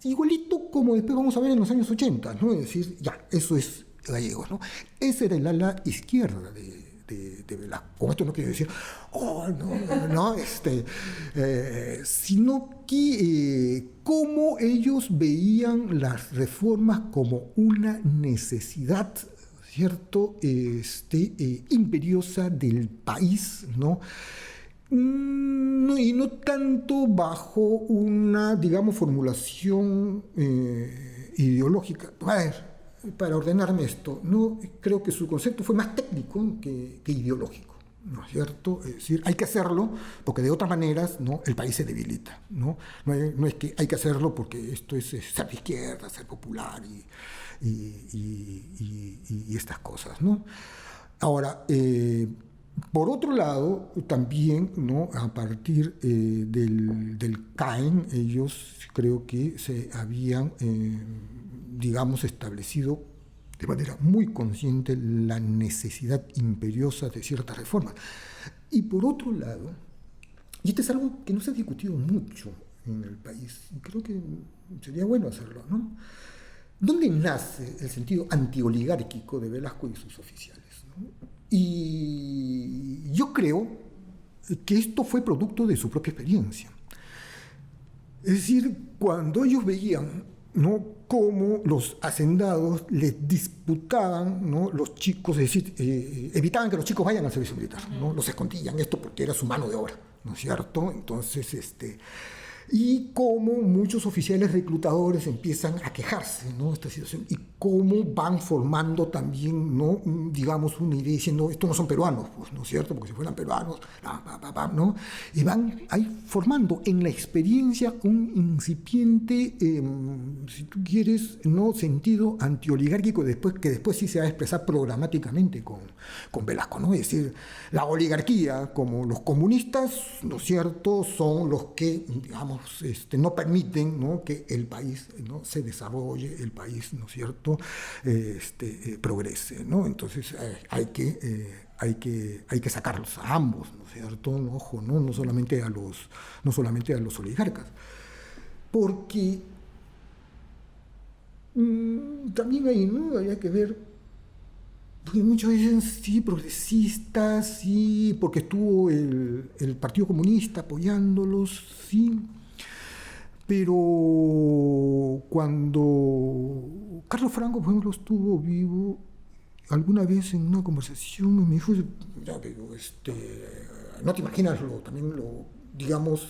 igualito como después vamos a ver en los años 80, ¿no? Es decir, ya, eso es Gallegos, ¿no? Ese era el ala izquierda de Velasco. Con esto no quiero decir, sino que cómo ellos veían las reformas como una necesidad, ¿cierto?, imperiosa del país, ¿no? Y no tanto bajo una, digamos, formulación ideológica. A ver, para ordenarme esto, no creo que su concepto fue más técnico que ideológico, ¿no es cierto? Es decir, hay que hacerlo porque de otras maneras, ¿no?, el país se debilita, ¿no? No es que hay que hacerlo porque esto es ser de izquierda, ser popular y estas cosas, ¿no? Ahora, por otro lado, también, ¿no?, a partir del CAEM, ellos creo que se habían, digamos, establecido de manera muy consciente la necesidad imperiosa de ciertas reformas. Y por otro lado, y esto es algo que no se ha discutido mucho en el país, y creo que sería bueno hacerlo, ¿no? ¿Dónde nace el sentido antioligárquico de Velasco y sus oficiales, ¿no? Y yo creo que esto fue producto de su propia experiencia. Es decir, cuando ellos veían, ¿no?, cómo los hacendados les disputaban, ¿no?, los chicos, es decir, evitaban que los chicos vayan al servicio militar, ¿no? Los escondían, esto porque era su mano de obra, ¿no es cierto? Entonces, y cómo muchos oficiales reclutadores empiezan a quejarse, ¿no?, de esta situación, y cómo van formando también, ¿no?, digamos, una idea diciendo, estos no son peruanos, pues, ¿no es cierto?, porque si fueran peruanos, ¿no?, y van ahí formando en la experiencia un incipiente, si tú quieres, ¿no?, sentido antioligárquico, que después sí se va a expresar programáticamente con Velasco, ¿no? Es decir, la oligarquía, como los comunistas, ¿no es cierto?, son los que, digamos, no permiten, ¿no?, que el país, ¿no?, se desarrolle, el país, ¿no es cierto?, progrese, ¿no? Entonces hay que sacarlos a ambos, ¿no es cierto?, ¿no? Ojo, ¿no? No solamente a los oligarcas, porque también ahí, ¿no?, había que ver, porque muchos dicen sí, progresistas, sí, porque estuvo el Partido Comunista apoyándolos, sí. Pero cuando Carlos Franco, por ejemplo, estuvo vivo, alguna vez en una conversación me dijo, ya, pero no te imaginas digamos,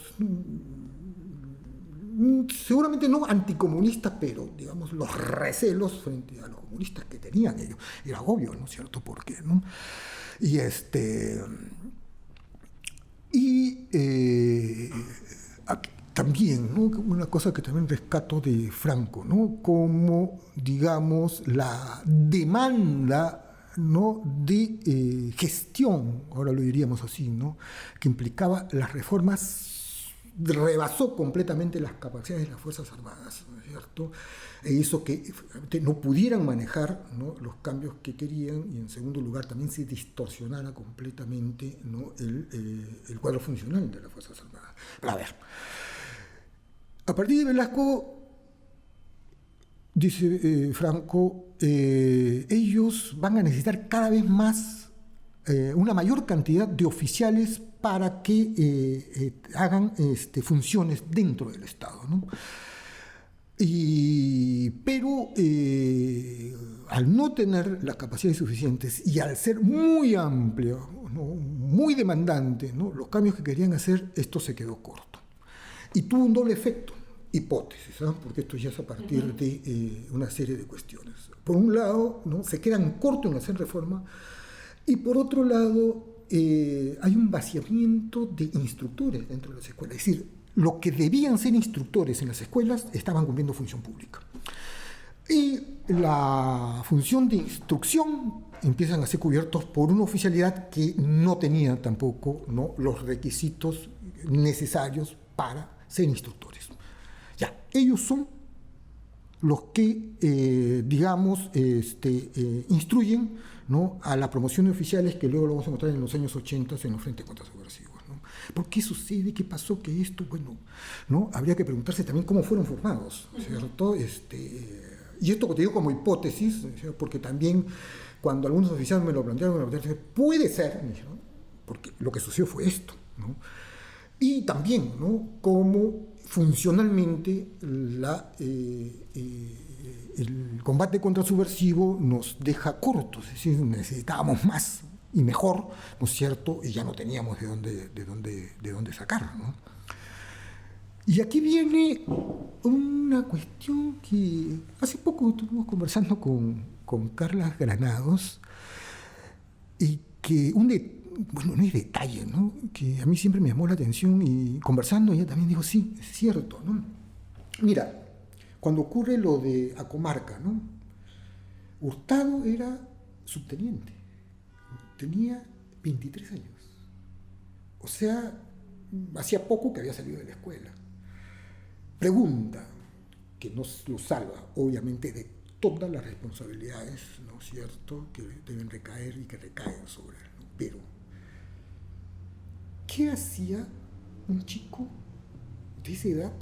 seguramente no anticomunistas, pero digamos los recelos frente a los comunistas que tenían ellos. Era obvio, ¿no es cierto? ¿Por qué, no? También, ¿no?, una cosa que también rescato de Franco, ¿no?, como, digamos, la demanda, ¿no?, de gestión, ahora lo diríamos así, ¿no?, que implicaba las reformas, rebasó completamente las capacidades de las Fuerzas Armadas, ¿no es cierto?, e hizo que no pudieran manejar, ¿no?, los cambios que querían, y en segundo lugar también se distorsionara completamente, ¿no?, el cuadro funcional de las Fuerzas Armadas. Pero a ver, a partir de Velasco, dice Franco, ellos van a necesitar cada vez más, una mayor cantidad de oficiales para que hagan funciones dentro del Estado, ¿no? Pero al no tener las capacidades suficientes y al ser muy amplio, ¿no?, muy demandante, ¿no?, los cambios que querían hacer, esto se quedó corto. Y tuvo un doble efecto, hipótesis, ¿sabes?, porque esto ya es a partir de una serie de cuestiones. Por un lado, ¿no?, se quedan cortos en hacer reforma, y por otro lado, hay un vaciamiento de instructores dentro de las escuelas. Es decir, lo que debían ser instructores en las escuelas estaban cumpliendo función pública. Y la función de instrucción empiezan a ser cubiertos por una oficialidad que no tenía tampoco, ¿no?, los requisitos necesarios para ser instructores. Ya, ellos son los que, digamos, instruyen, ¿no?, a la promoción de oficiales, que luego lo vamos a encontrar en los años 80 en los frentes contrasubversivos, ¿no? ¿Por qué sucede? ¿Qué pasó? ¿Qué esto? Bueno, ¿no?, habría que preguntarse también cómo fueron formados, ¿cierto? Y esto te digo como hipótesis, ¿cierto?, porque también cuando algunos oficiales me lo plantearon, puede ser, porque lo que sucedió fue esto, ¿no? Y también, ¿no?, cómo funcionalmente el combate contrasubversivo nos deja cortos, es decir, necesitábamos más y mejor, ¿no es cierto?, y ya no teníamos de dónde sacar, ¿no? Y aquí viene una cuestión que hace poco estuvimos conversando con Carla Granados, y que bueno, no es detalle, ¿no?, que a mí siempre me llamó la atención, y conversando ella también dijo, sí, es cierto, ¿no? Mira, cuando ocurre lo de Acomarca, ¿no?, Hurtado era subteniente, tenía 23 años, o sea, hacía poco que había salido de la escuela. Pregunta que nos lo salva, obviamente, de todas las responsabilidades, ¿no es cierto?, que deben recaer y que recaen sobre él, ¿no? Pero, ¿qué hacía un chico de esa edad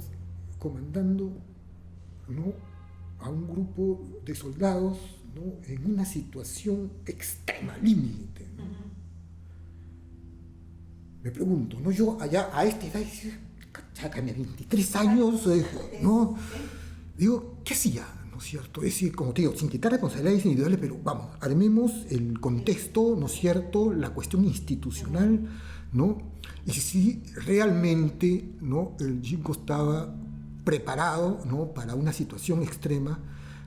comandando, ¿no?, a un grupo de soldados, ¿no?, en una situación extrema, límite, ¿no? Me pregunto, ¿no? Yo allá a esta edad, sácame 23 años, ¿no? Digo, ¿qué hacía? ¿No es cierto? Es decir, como te digo, sin quitar responsabilidades individuales, pero vamos, armemos el contexto, ¿no es cierto?, la cuestión institucional, ¿no? Y si realmente, ¿no?, el chico estaba preparado, ¿no?, para una situación extrema,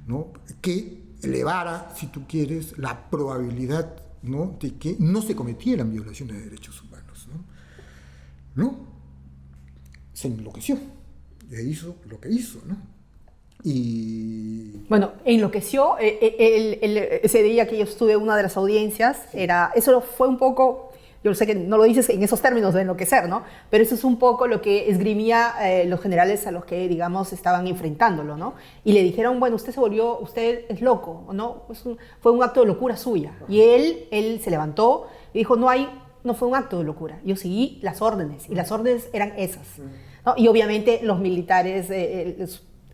¿no?, que elevara, si tú quieres, la probabilidad, ¿no?, de que no se cometieran violaciones de derechos humanos, ¿no? ¿No? Se enloqueció, e hizo lo que hizo, ¿no? Y... Bueno, enloqueció. Ese día que yo estuve en una de las audiencias, eso fue un poco, yo sé que no lo dices en esos términos de enloquecer, ¿no? Pero eso es un poco lo que esgrimía los generales a los que, digamos, estaban enfrentándolo, ¿no? Y le dijeron, bueno, usted es loco, ¿no? Fue un acto de locura suya. Y él se levantó y dijo, no fue un acto de locura. Yo seguí las órdenes, y las órdenes eran esas, ¿no? Y obviamente los militares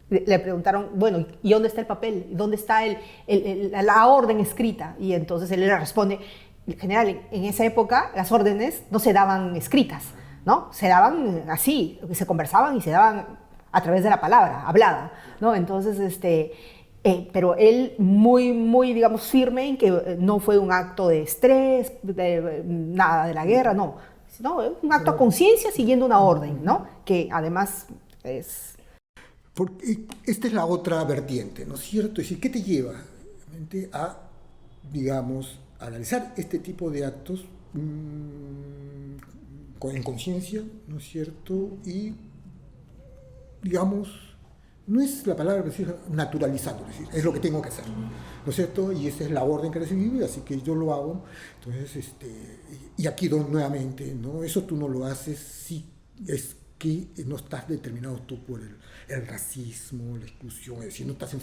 le preguntaron, bueno, ¿y dónde está el papel? ¿Dónde está la orden escrita? Y entonces él le responde, general, en esa época las órdenes no se daban escritas, ¿no? Se daban así, se conversaban y se daban a través de la palabra, hablada, ¿no? Entonces, pero él muy, digamos, firme en que no fue un acto de estrés, nada de la guerra, no, sino un acto a conciencia siguiendo una orden, ¿no? Que además es... Porque esta es la otra vertiente, ¿no es cierto? Es decir, ¿qué te lleva a, digamos, analizar este tipo de actos en conciencia, ¿no es cierto? Y, digamos, no es la palabra, es decir, naturalizando, es decir, es lo que tengo que hacer, ¿no es cierto? Y esa es la orden que recibí, así que yo lo hago. Entonces, y aquí nuevamente, ¿no? Eso tú no lo haces si es que no estás determinado tú por el racismo, la exclusión, es decir, no estás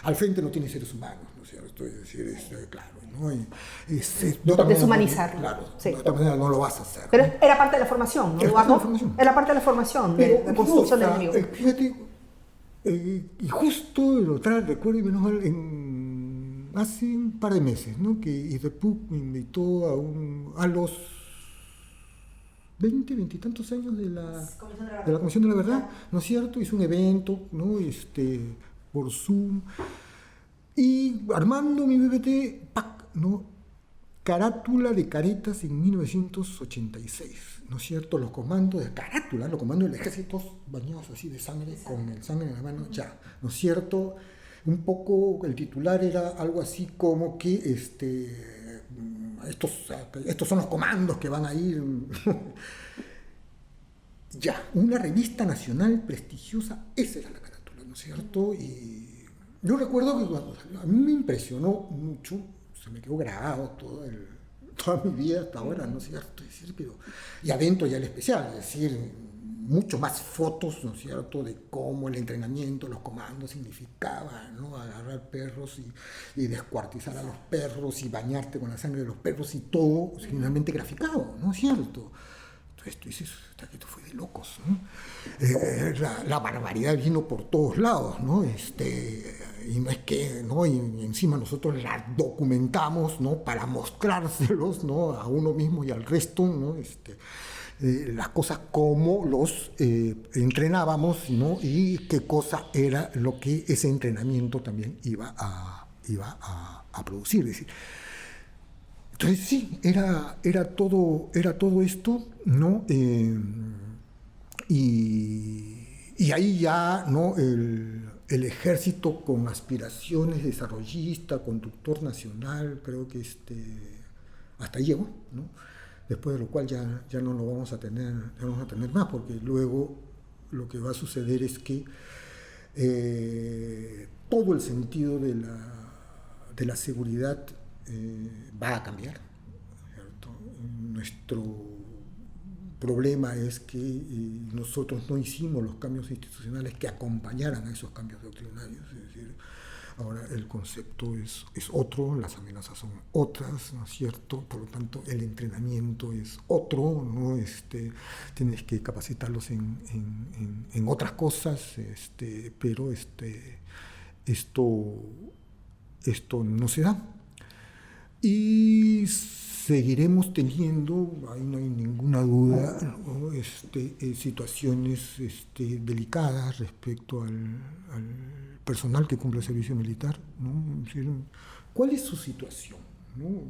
al frente no tienes seres humanos, ¿no es cierto? Es decir, claro, ¿no? Deshumanizarlo. Claro, sí. De otra manera no lo vas a hacer. Pero ¿no? era parte de la formación, ¿no, Eduardo? Era parte de la formación, de la construcción del enemigo. Fíjate, y justo lo recuerdo, y menos mal, hace un par de meses, ¿no?, que IDEPUC me invitó a los 20 y tantos años de la Comisión de la Verdad, ¿no es cierto? Hizo un evento, ¿no?, por Zoom, y armando mi BBT, ¡pac!, ¿no?, carátula de Caretas en 1986, ¿no es cierto? Los comandos de carátula, los comandos del ejército bañados así de sangre, con el sangre en la mano, ya, ¿no es cierto? Un poco el titular era algo así como que estos son los comandos que van a ir. Ya, una revista nacional prestigiosa, esa era la carátula, ¿no es cierto? Y yo recuerdo que cuando salió, a mí me impresionó mucho, se me quedó grabado toda mi vida hasta ahora, ¿no es cierto? Es decir, y adentro ya el especial, es decir, mucho más fotos, ¿no es cierto?, de cómo el entrenamiento, los comandos significaba, ¿no?, agarrar perros y descuartizar a los perros y bañarte con la sangre de los perros y todo finalmente graficado, ¿no es cierto? Entonces tú dices, esto fue de locos, ¿no? La barbaridad vino por todos lados, ¿no? Y no es que, ¿no?, y encima nosotros la documentamos, ¿no?, para mostrárselos, ¿no?, a uno mismo y al resto, ¿no? Las cosas como los entrenábamos, ¿no?, y qué cosa era lo que ese entrenamiento también iba a producir. Es decir, entonces sí, era todo esto, ¿no? Y ahí ya, ¿no?, el ejército con aspiraciones desarrollista, conductor nacional, creo que hasta ahí llegó, ¿no? Después de lo cual ya no lo vamos a tener más, porque luego lo que va a suceder es que todo el sentido de la seguridad va a cambiar, ¿cierto? problema es que nosotros no hicimos los cambios institucionales que acompañaran a esos cambios doctrinarios. Es decir, ahora el concepto es otro, las amenazas son otras, ¿no es cierto? Por lo tanto, el entrenamiento es otro, ¿no? Tienes que capacitarlos en otras cosas, pero esto no se da. Y seguiremos teniendo, ahí no hay ninguna duda, ¿no? Situaciones delicadas respecto al personal que cumple el servicio militar, ¿no? Es decir, ¿cuál es su situación, ¿no?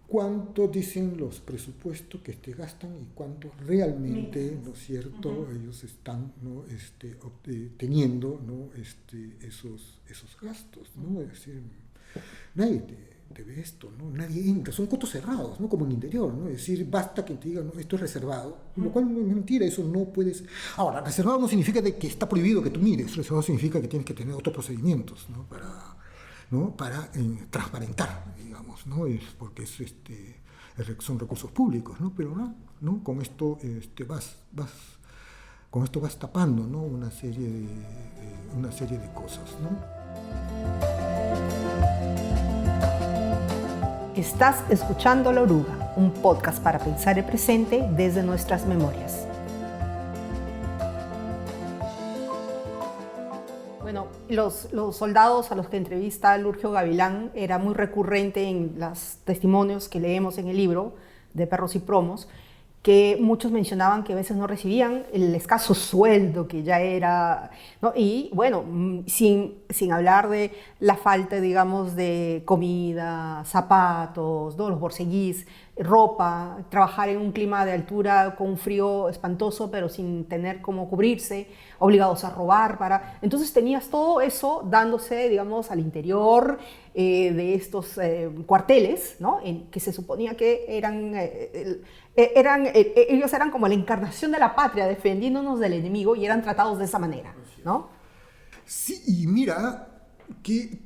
¿Cuánto dicen los presupuestos que gastan y cuánto realmente, ¿no es cierto?, ellos están, ¿no?, teniendo, ¿no?, esos gastos, ¿no? Es decir, nadie te ve esto, ¿no? Nadie entra, son costos cerrados, ¿no? Como en el interior, ¿no? Es decir, basta que te digan, no, esto es reservado, lo cual no es mentira, eso no puedes. Ahora, reservado no significa que está prohibido que tú mires, reservado significa que tienes que tener otros procedimientos, ¿no? Para transparentar, digamos, ¿no? Porque son recursos públicos, ¿no? Pero no, con esto vas tapando, ¿no?, una serie de cosas, ¿no? Estás escuchando La Oruga, un podcast para pensar el presente desde nuestras memorias. Bueno, los soldados a los que entrevista Lurgio Gavilán era muy recurrente en los testimonios que leemos en el libro de Perros y Promos, que muchos mencionaban que a veces no recibían el escaso sueldo que ya era, ¿no? Y bueno, sin hablar de la falta, digamos, de comida, zapatos, ¿no?, los borceguís, ropa, trabajar en un clima de altura con un frío espantoso, pero sin tener cómo cubrirse, obligados a robar Entonces tenías todo eso dándose, digamos, al interior de estos cuarteles, ¿no?, que se suponía que ellos eran como la encarnación de la patria, defendiéndonos del enemigo, y eran tratados de esa manera, ¿no? Sí, y mira que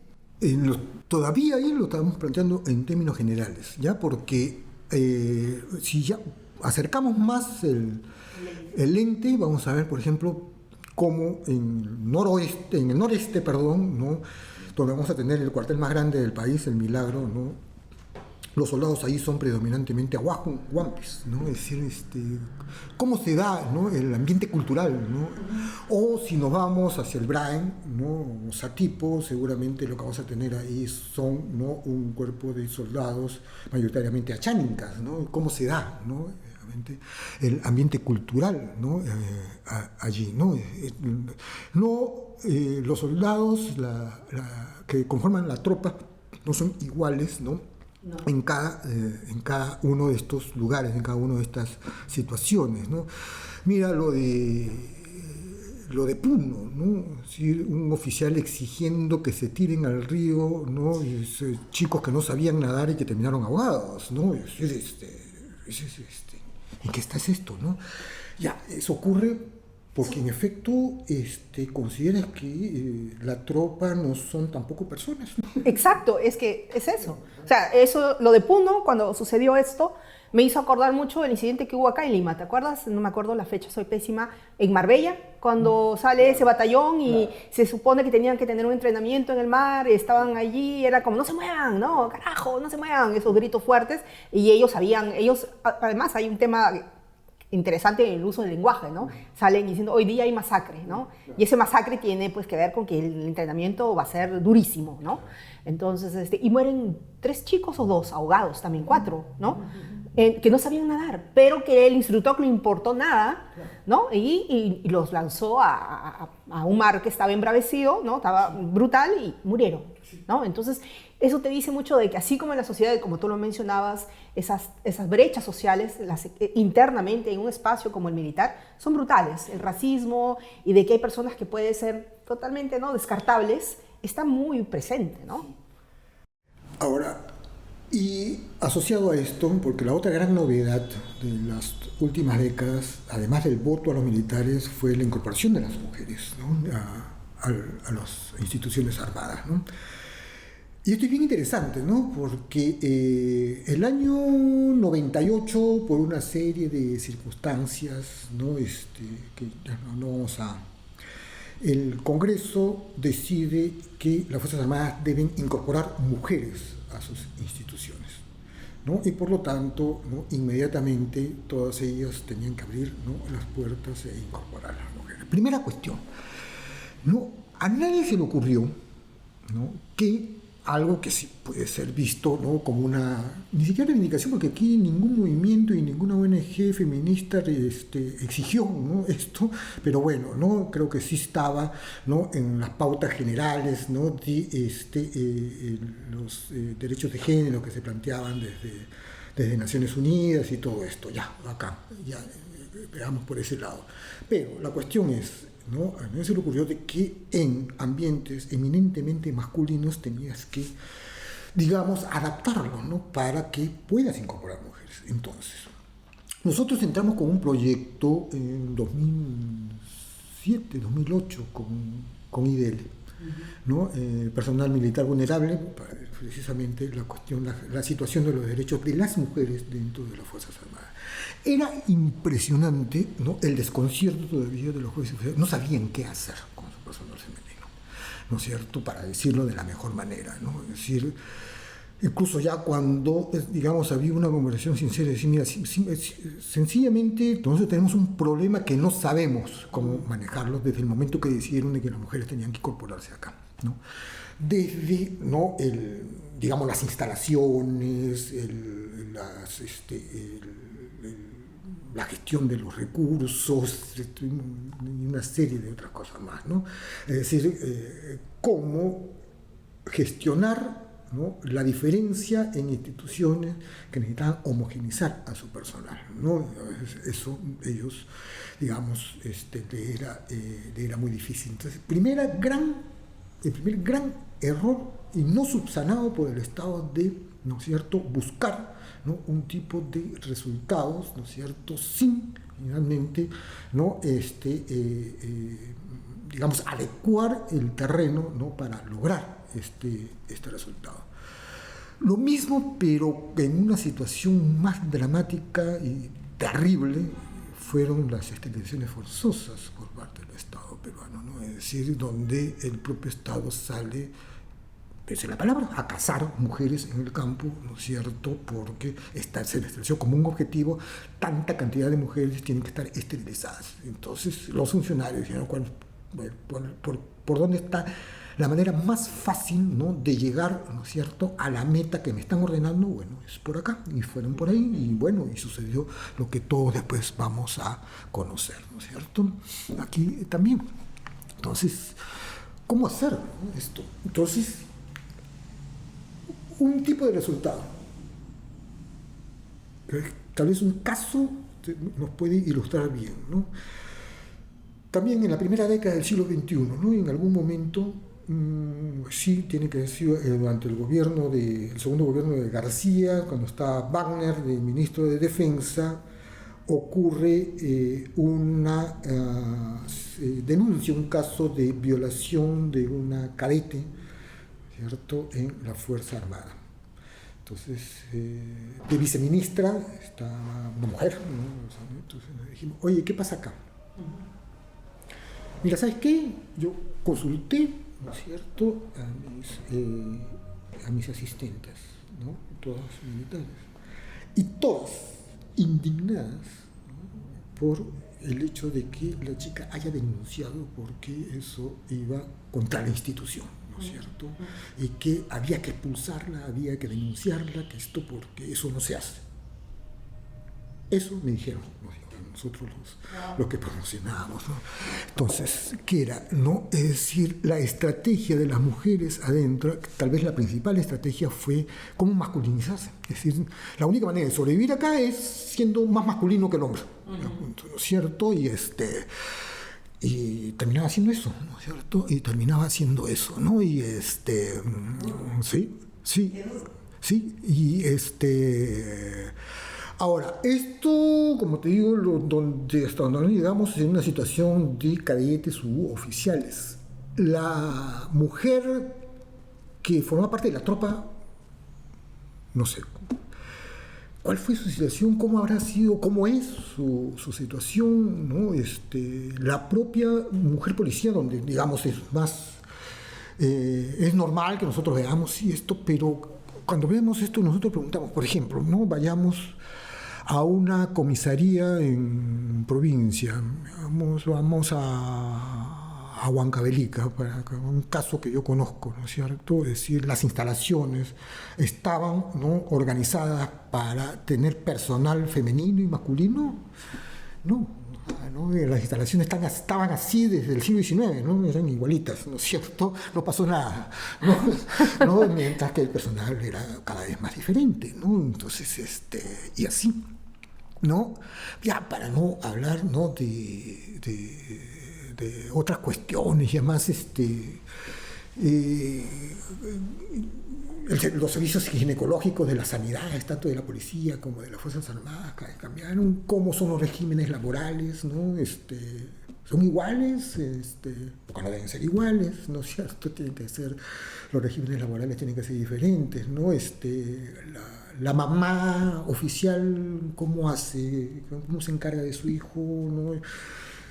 todavía ahí lo estamos planteando en términos generales, ¿ya? Porque si ya acercamos más el lente, vamos a ver, por ejemplo, cómo en el noreste, ¿no?, donde vamos a tener el cuartel más grande del país, el Milagro, ¿no?, los soldados ahí son predominantemente ahuajun, huampis, ¿no? Es decir, cómo se da, ¿no?, el ambiente cultural, ¿no? O si nos vamos hacia el Brain, ¿no?, Satipo, seguramente lo que vamos a tener ahí son, ¿no?, un cuerpo de soldados mayoritariamente achánicas, ¿no? Cómo se da, ¿no?, el ambiente cultural, ¿no?, allí, ¿no? Los soldados que conforman la tropa no son iguales, ¿no?, no, en cada uno de estos lugares, en cada una de estas situaciones, ¿no? Mira lo de Puno, ¿no? Es decir, un oficial exigiendo que se tiren al río, ¿no?, y chicos que no sabían nadar y que terminaron ahogados, ¿no? Es decir, ¿en qué está esto, no? Ya, eso ocurre porque en efecto consideras que la tropa no son tampoco personas, ¿no? Exacto, es que es eso. O sea, eso, lo de Puno, cuando sucedió esto, me hizo acordar mucho del incidente que hubo acá en Lima, ¿te acuerdas? No me acuerdo la fecha, soy pésima. En Marbella, cuando sale ese batallón y se supone que tenían que tener un entrenamiento en el mar, estaban allí, era como, no se muevan, no, carajo, no se muevan, esos gritos fuertes, y ellos sabían, además hay un tema interesante en el uso del lenguaje, ¿no? Salen diciendo, hoy día hay masacre, ¿no? Y ese masacre tiene, pues, que ver con que el entrenamiento va a ser durísimo, ¿no? Entonces, y mueren 3 chicos o 2 ahogados, también 4, ¿no? Que no sabían nadar, pero que el instructor no le importó nada, ¿no? Y los lanzó a un mar que estaba embravecido, ¿no? Estaba brutal y murieron, ¿no? Entonces, eso te dice mucho de que así como en la sociedad, como tú lo mencionabas, esas brechas sociales internamente en un espacio como el militar son brutales. El racismo y de que hay personas que pueden ser totalmente, ¿no?, descartables, está muy presente, ¿no? Ahora, y asociado a esto, porque la otra gran novedad de las últimas décadas, además del voto a los militares, fue la incorporación de las mujeres, ¿no?, a las instituciones armadas, ¿no? Y esto es bien interesante, ¿no? Porque el año 98, por una serie de circunstancias, ¿no? Que ya no vamos a... El Congreso decide que las Fuerzas Armadas deben incorporar mujeres a sus instituciones, ¿no? Y por lo tanto, ¿no? Inmediatamente todas ellas tenían que abrir, ¿no? las puertas e incorporar a las mujeres. Primera cuestión, ¿no? A nadie se le ocurrió, ¿no? que algo que sí puede ser visto, ¿no? como una, ni siquiera reivindicación, porque aquí ningún movimiento y ninguna ONG feminista exigió, ¿no? esto, pero bueno, ¿no? creo que sí estaba, ¿no? en las pautas generales, ¿no? de los derechos de género que se planteaban desde Naciones Unidas y todo esto, ya, acá, ya veamos por ese lado. Pero la cuestión es, ¿no? A mí se le ocurrió de que en ambientes eminentemente masculinos tenías que, digamos, adaptarlos, ¿no? para que puedas incorporar mujeres. Entonces, nosotros entramos con un proyecto en 2007, 2008 con IDL, ¿no? Personal militar vulnerable, precisamente la cuestión, la situación de los derechos de las mujeres dentro de las Fuerzas Armadas. Era impresionante, ¿no? el desconcierto todavía de los jueces, no sabían qué hacer con su personal femenino, ¿no es cierto?, para decirlo de la mejor manera, ¿no? Es decir, incluso ya cuando, digamos, había una conversación sincera, decir, mira, sencillamente nosotros tenemos un problema que no sabemos cómo manejarlo desde el momento que decidieron de que las mujeres tenían que incorporarse acá, ¿no? Desde, ¿no? digamos, las instalaciones, la gestión de los recursos y una serie de otras cosas más, ¿no? Es decir, cómo gestionar, ¿no? la diferencia en instituciones que necesitaban homogeneizar a su personal, ¿no? Eso ellos, digamos, le era muy difícil. Entonces, el primer gran error y no subsanado por el Estado de, ¿no es cierto?, buscar, ¿no? un tipo de resultados, ¿no es cierto?, sin finalmente, ¿no? digamos, adecuar el terreno, ¿no? para lograr este resultado. Lo mismo, pero en una situación más dramática y terrible, fueron las esterilizaciones forzosas por parte del Estado peruano, ¿no? Es decir, donde el propio Estado sale, pese a la palabra, a cazar mujeres en el campo, ¿no es cierto?, porque se les estableció como un objetivo, tanta cantidad de mujeres tienen que estar esterilizadas. Entonces los funcionarios dijeron, ¿por dónde está la manera más fácil, ¿no? de llegar, ¿no es cierto?, a la meta que me están ordenando? Bueno, es por acá, y fueron por ahí, y bueno, y sucedió lo que todos después vamos a conocer, ¿no es cierto?, aquí también. Entonces, ¿cómo hacer, ¿no? esto? Entonces, un tipo de resultado, tal vez un caso nos puede ilustrar bien, ¿no? También en la primera década del siglo XXI, ¿no? en algún momento, sí, tiene que decir, durante el segundo gobierno de García, cuando estaba Wagner de ministro de Defensa, ocurre una denuncia, un caso de violación de una cadete, ¿cierto?, en la Fuerza Armada. Entonces, de viceministra está una mujer, ¿no? Entonces dijimos, oye, ¿qué pasa acá? Mira, ¿sabes qué? Yo consulté, ¿no es cierto?, a mis asistentes, ¿no?, todas militares, y todas indignadas, ¿no?, por el hecho de que la chica haya denunciado porque eso iba contra la institución, ¿no es cierto?, y que había que expulsarla, había que denunciarla, que esto porque eso no se hace. Eso me dijeron, nosotros los que promocionábamos, ¿no? Entonces, ¿qué era? ¿No? Es decir, la estrategia de las mujeres adentro, tal vez la principal estrategia fue cómo masculinizarse. Es decir, la única manera de sobrevivir acá es siendo más masculino que el hombre, ¿no es cierto? Y terminaba haciendo eso, ¿no es cierto? Y terminaba haciendo eso, ¿no? Y sí, y ahora, esto, como te digo, hasta donde llegamos es en una situación de cadetes u oficiales. La mujer que formaba parte de la tropa, no sé. ¿Cuál fue su situación? ¿Cómo habrá sido? ¿Cómo es su situación? ¿No? La propia mujer policía, donde, digamos, es más... es normal que nosotros veamos esto, pero cuando vemos esto nosotros preguntamos, por ejemplo, ¿no? Vayamos a una comisaría en provincia, vamos a Huancavelica, para un caso que yo conozco, ¿no es cierto? Es decir, las instalaciones estaban, ¿no?, organizadas para tener personal femenino y masculino. No, las instalaciones estaban así desde el siglo XIX, ¿no? Eran igualitas, ¿no es cierto? No pasó nada, ¿no? Mientras que el personal era cada vez más diferente, ¿no? Entonces, y así, ¿no? Ya para no hablar, ¿no?, de otras cuestiones, y además los servicios ginecológicos de la sanidad, tanto de la policía como de las Fuerzas Armadas, cambiaron. ¿Cómo son los regímenes laborales? ¿No? ¿Son iguales? Porque no deben ser iguales, ¿no es cierto? Los regímenes laborales tienen que ser diferentes, ¿no? La mamá oficial, ¿cómo hace? ¿Cómo se encarga de su hijo? ¿No?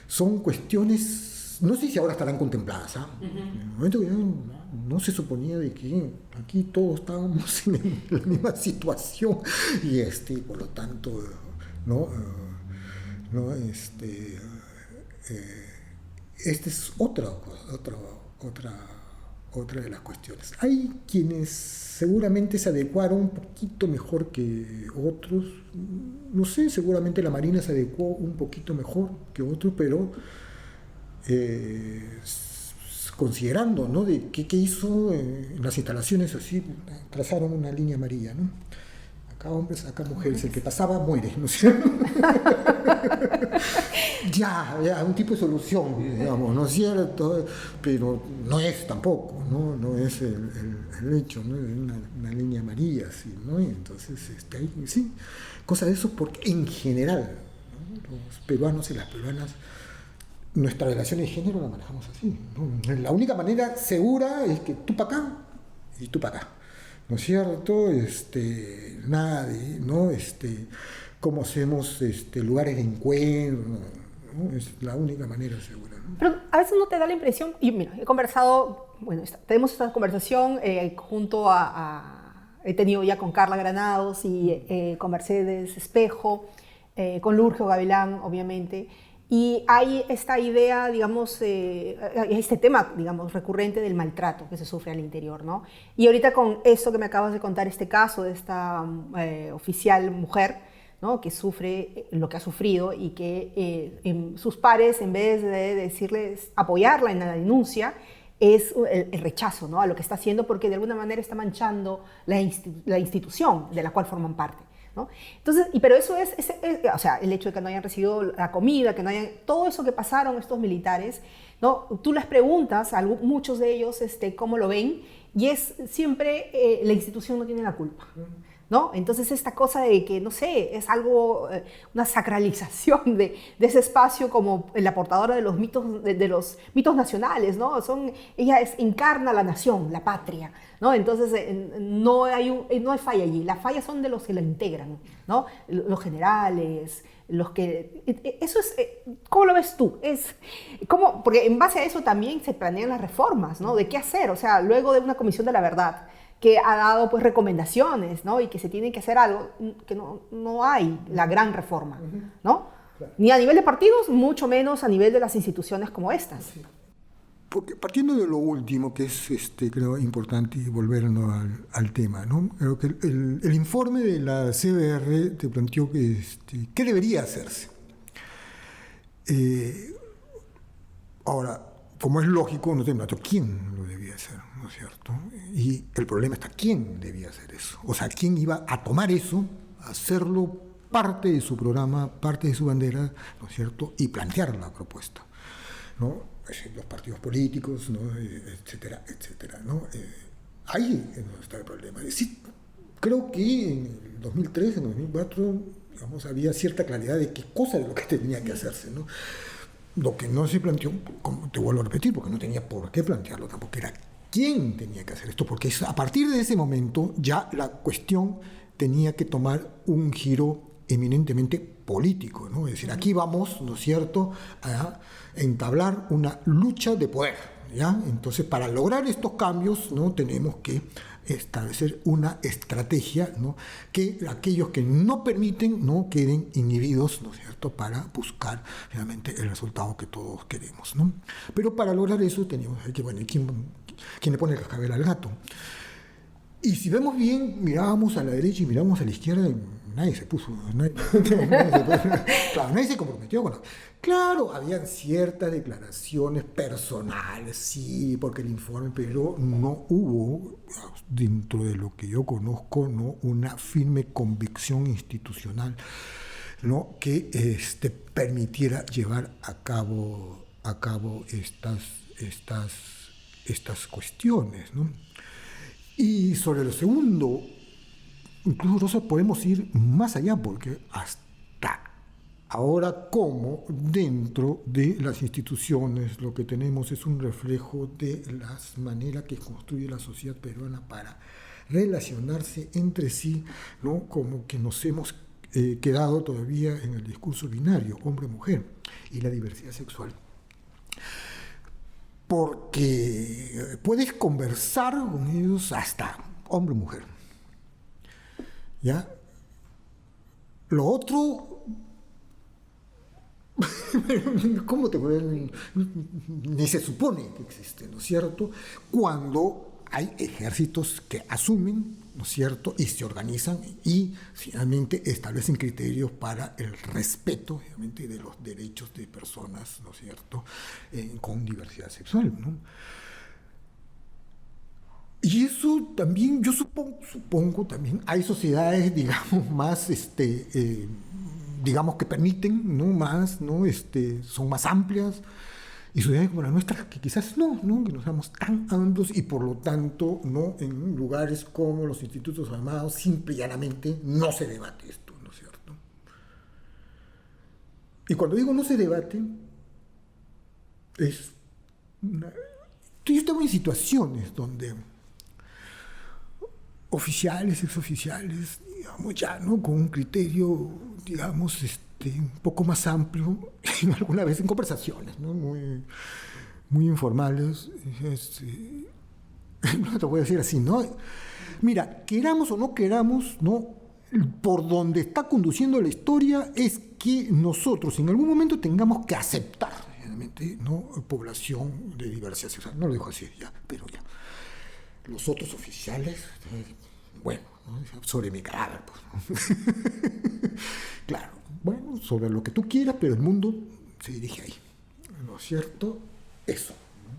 Son cuestiones, no sé si ahora estarán contempladas, ¿ah? En el momento que no se suponía de que aquí todos estábamos en la misma situación, y por lo tanto, esta es otra de las cuestiones. Hay quienes seguramente se adecuaron un poquito mejor que otros, no sé, seguramente la Marina se adecuó un poquito mejor que otros, pero considerando, ¿no?, de qué hizo en las instalaciones, así trazaron una línea amarilla, ¿no? Acá hombres, acá mujeres, el que pasaba muere, ¿no es cierto? ya, un tipo de solución, digamos, ¿no es cierto? Pero no es tampoco, no es el hecho, ¿no? Es una línea amarilla, así, ¿no? Y entonces, sí, cosas de eso, porque en general, ¿no?, los peruanos y las peruanas, nuestra relación de género la manejamos así, ¿no? La única manera segura es que tú para acá y tú para acá, ¿no es cierto? Nada de, ¿no? Cómo hacemos lugares de encuentro, ¿no? Es la única manera segura, ¿no? Pero a veces no te da la impresión, y mira, he conversado, bueno, tenemos esta conversación junto he tenido ya con Carla Granados y con Mercedes Espejo, con Lurgio Gavilán, obviamente. Y hay esta idea, digamos, este tema, digamos, recurrente del maltrato que se sufre al interior, ¿no? Y ahorita con esto que me acabas de contar, este caso de esta oficial mujer, ¿no?, que sufre lo que ha sufrido, y que sus pares, en vez de decirles, apoyarla en la denuncia, es el rechazo, ¿no?, a lo que está haciendo, porque de alguna manera está manchando la institución de la cual forman parte, ¿no? Entonces, pero eso o sea, el hecho de que no hayan recibido la comida, que no hayan, todo eso que pasaron estos militares, ¿no? Tú les preguntas a muchos de ellos cómo lo ven, y es siempre la institución no tiene la culpa, ¿no? Entonces esta cosa de que, no sé, es algo, una sacralización de ese espacio como la portadora de los mitos, de los mitos nacionales, ¿no? Ella encarna la nación, la patria, ¿no? Entonces no hay falla allí, las fallas son de los que la integran, ¿no? Los generales, los que... Eso es... ¿Cómo lo ves tú? Porque en base a eso también se planean las reformas, ¿no? De qué hacer, o sea, luego de una comisión de la verdad que ha dado, pues, recomendaciones, ¿no?, y que se tiene que hacer algo, que no hay la gran reforma, ¿no? Claro. Ni a nivel de partidos, mucho menos a nivel de las instituciones como estas. Sí. Porque partiendo de lo último, que es creo importante, y volvernos al tema, ¿no? Creo que el informe de la CBR te planteó que ¿qué debería hacerse? Ahora, como es lógico, no te planteó quién lo debía hacer, ¿no es cierto? Y el problema está quién debía hacer eso. O sea, quién iba a tomar eso, hacerlo parte de su programa, parte de su bandera, ¿no es cierto? Y plantear la propuesta, ¿no? Los partidos políticos, ¿no?, etcétera, etcétera, ¿no? Ahí es donde está el problema. Sí, creo que en el 2003, en el 2004, digamos, había cierta claridad de qué cosa de lo que tenía que hacerse, ¿no? Lo que no se planteó, como te vuelvo a repetir, porque no tenía por qué plantearlo tampoco, era quién tenía que hacer esto, porque a partir de ese momento ya la cuestión tenía que tomar un giro eminentemente político, ¿no? Es decir, aquí vamos, ¿no es cierto?, a entablar una lucha de poder, ¿ya? Entonces, para lograr estos cambios, ¿no?, tenemos que establecer una estrategia, ¿no?, que aquellos que no permiten no queden inhibidos, ¿no es cierto?, para buscar realmente el resultado que todos queremos, ¿no? Pero para lograr eso teníamos que, bueno, ¿quién le pone el cascabel al gato? Y si vemos bien, mirábamos a la derecha y mirábamos a la izquierda, nadie se puso, nadie se comprometió con eso. Claro, habían ciertas declaraciones personales, sí, porque el informe, pero no hubo, dentro de lo que yo conozco, no una firme convicción institucional, ¿no?, que permitiera llevar a cabo estas cuestiones, ¿no? Y sobre lo segundo, incluso nosotros podemos ir más allá, porque hasta ahora, como dentro de las instituciones lo que tenemos es un reflejo de la manera que construye la sociedad peruana para relacionarse entre sí, ¿no?, como que nos hemos quedado todavía en el discurso binario, hombre-mujer, y la diversidad sexual. Porque puedes conversar con ellos hasta hombre-mujer, ¿ya? Lo otro, ¿cómo te pueden? Ni se supone que existe, ¿no es cierto? Cuando hay ejércitos que asumen, ¿no es cierto?, y se organizan y finalmente establecen criterios para el respeto, obviamente, de los derechos de personas, ¿no es cierto?, con diversidad sexual, ¿no? Y eso también, yo supongo también, hay sociedades, digamos, más, digamos, que permiten, ¿no?, más, ¿no?, son más amplias, y sociedades como la nuestra, que quizás no, que no seamos tan amplios y por lo tanto, ¿no?, en lugares como los institutos armados, simple y llanamente no se debate esto, ¿no es cierto? Y cuando digo no se debate, yo estaba en situaciones donde oficiales, exoficiales, digamos, ya, ¿no?, con un criterio, digamos, un poco más amplio, alguna vez en conversaciones, ¿no?, muy informales, no te voy a decir así, ¿no? Mira, queramos o no queramos, ¿no?, por donde está conduciendo la historia es que nosotros en algún momento tengamos que aceptar, realmente, ¿no?, población de diversidad sexual. No lo digo así ya, pero ya. Los otros oficiales, bueno, ¿no?, sobre mi cadáver, pues, ¿no? Claro, bueno, sobre lo que tú quieras, pero el mundo se dirige ahí, ¿no es cierto? Eso, ¿no?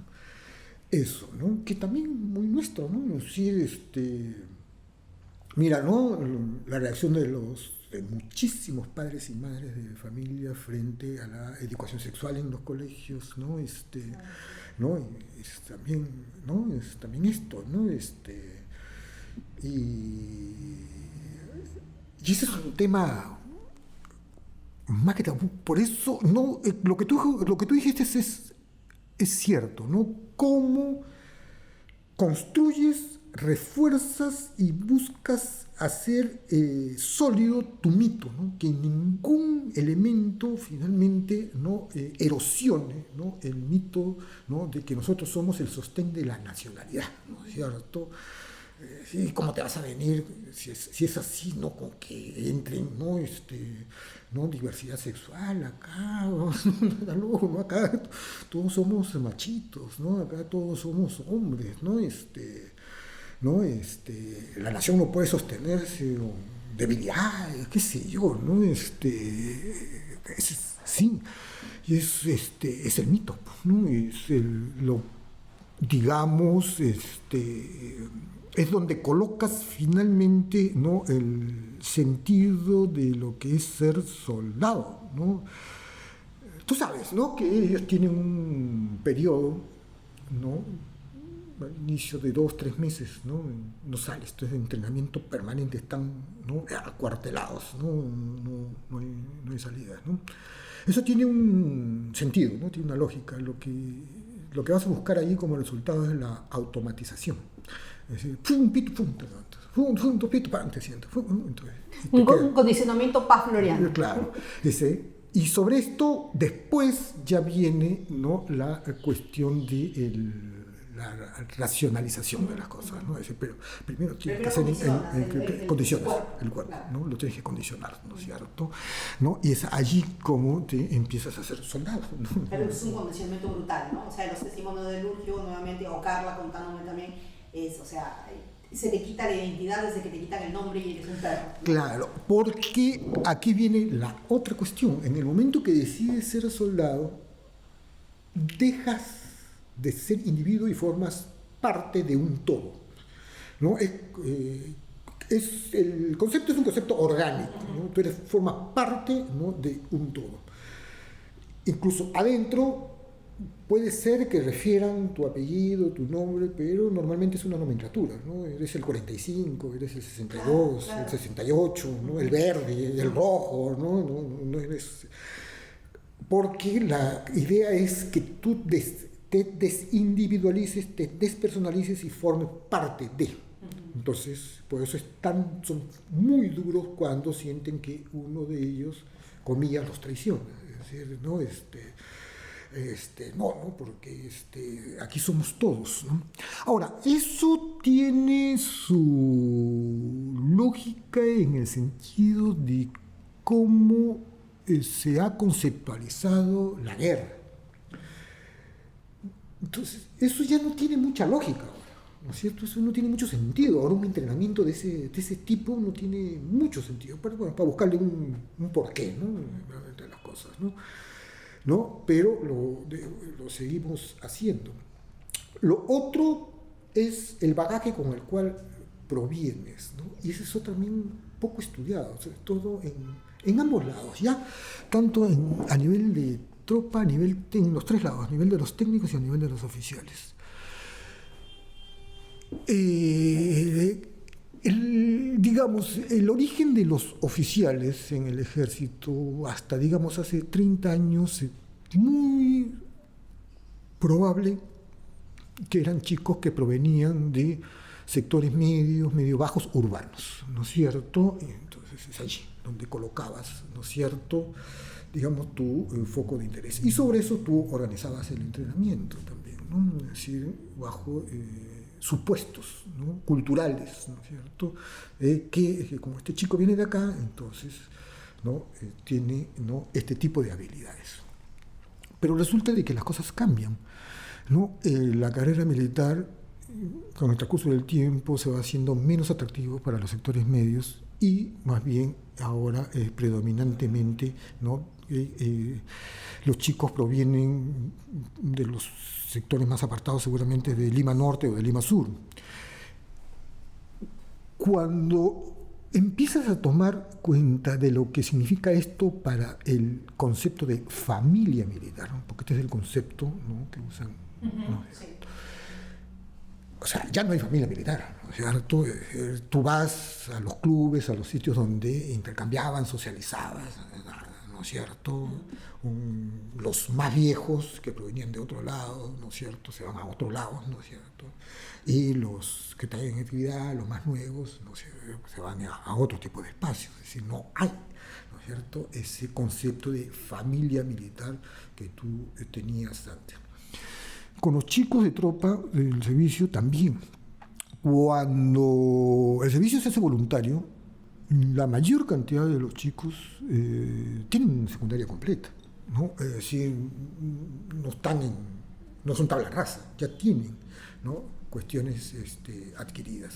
Eso, ¿no?, que también muy nuestro, ¿no? Sí, mira, ¿no?, la reacción de muchísimos padres y madres de familia frente a la educación sexual en los colegios, ¿no? ¿No? Es también, ¿no?, es también esto, ¿no? Y ese es un tema más que tabú. Por eso, no, lo que tú dijiste es cierto, ¿no? Cómo construyes, refuerzas y buscas hacer sólido tu mito, ¿no?, que ningún elemento finalmente no erosione, ¿no?, el mito, ¿no?, de que nosotros somos el sostén de la nacionalidad, ¿no es cierto? Sí, ¿cómo te vas a venir si es así, ¿no?, con que entren, ¿no?, ¿no?, diversidad sexual acá, ¿no? Acá todos somos machitos, ¿no? Acá todos somos hombres, ¿no? ¿No? La nación no puede sostenerse, o debilidades, qué sé yo, ¿no? Sí, y es el mito, ¿no? Digamos, es donde colocas finalmente, ¿no?, el sentido de lo que es ser soldado, ¿no? Tú sabes, ¿no?, que ellos tienen un periodo, ¿no?, al inicio de 2-3 meses, ¿no? No sale, esto es de entrenamiento permanente, están, ¿no?, acuartelados, no hay salidas, ¿no? Eso tiene un sentido, ¿no?, tiene una lógica. lo que vas a buscar ahí como resultado es la automatización. Es decir, pum, pito, pum, te levantas, pum, pito, pam, te sientas. Entonces, un condicionamiento pavloviano. Claro. Y sobre esto después ya viene, ¿no?, la cuestión de la racionalización de las cosas, ¿no? Es decir, pero primero tienes que hacer condiciones el cuerpo, ¿no? Lo tienes que condicionar, ¿no es cierto? ¿No? Y es allí como te empiezas a hacer soldado, ¿no? Pero es un condicionamiento brutal, ¿no? O sea, los testimonios de Lurgio, nuevamente, o Carla contándome también, o sea, se te quita la identidad desde que te quitan el nombre y eres un perro. Claro, porque aquí viene la otra cuestión. En el momento que decides ser soldado, dejas de ser individuo y formas parte de un todo, ¿no? El concepto es un concepto orgánico, ¿no? Tú formas parte, ¿no?, de un todo. Incluso adentro puede ser que refieran tu apellido, tu nombre, pero normalmente es una nomenclatura, ¿no? Eres el 45, eres el 62, claro. El 68, ¿no?, el verde, el rojo, no eres... Porque la idea es que tú te desindividualices, te despersonalices y formes parte de. Entonces, por eso son muy duros cuando sienten que uno de ellos, comillas, los traiciona. Es decir, ¿no? Porque aquí somos todos, ¿no? Ahora, eso tiene su lógica en el sentido de cómo se ha conceptualizado la guerra. Entonces, eso ya no tiene mucha lógica ahora, ¿no es cierto? Eso no tiene mucho sentido. Ahora un entrenamiento de ese tipo no tiene mucho sentido, para buscarle un porqué, ¿no?, de las cosas, ¿no? Pero lo seguimos haciendo. Lo otro es el bagaje con el cual provienes, ¿no? Y eso es también poco estudiado, sobre todo en ambos lados, ya tanto a nivel de tropa, en los tres lados, a nivel de los técnicos y a nivel de los oficiales. El origen de los oficiales en el ejército, hasta digamos hace 30 años, es muy probable que eran chicos que provenían de sectores medio bajos urbanos, ¿no es cierto? Entonces es allí donde colocabas, ¿no es cierto?, digamos, tu foco de interés. Y sobre eso tú organizabas el entrenamiento también, ¿no? Es decir, bajo supuestos, ¿no?, culturales, ¿no es cierto?, que como este chico viene de acá, entonces, ¿no?, tiene, ¿no?, este tipo de habilidades. Pero resulta de que las cosas cambian, ¿no? La carrera militar, con el transcurso del tiempo, se va haciendo menos atractivo para los sectores medios y más bien ahora predominantemente, ¿no?, los chicos provienen de los sectores más apartados, seguramente de Lima Norte o de Lima Sur. Cuando empiezas a tomar cuenta de lo que significa esto para el concepto de familia militar, ¿no?, porque este es el concepto, ¿no?, que usan, ¿no? Sí. O sea, ya no hay familia militar, ¿no es cierto? Tú vas a los clubes, a los sitios donde intercambiaban, socializaban, ¿no es cierto? Los más viejos que provenían de otro lado, ¿no es cierto?, se van a otro lado, ¿no es cierto? Y los que traen actividad, los más nuevos, ¿no es cierto?, se van a otro tipo de espacios. Es decir, no hay, ¿no es cierto?, ese concepto de familia militar que tú tenías antes. Con los chicos de tropa del servicio también. Cuando el servicio se hace voluntario, la mayor cantidad de los chicos tienen secundaria completa, ¿no? Es decir, no son tabla rasa, ya tienen, ¿no?, cuestiones adquiridas.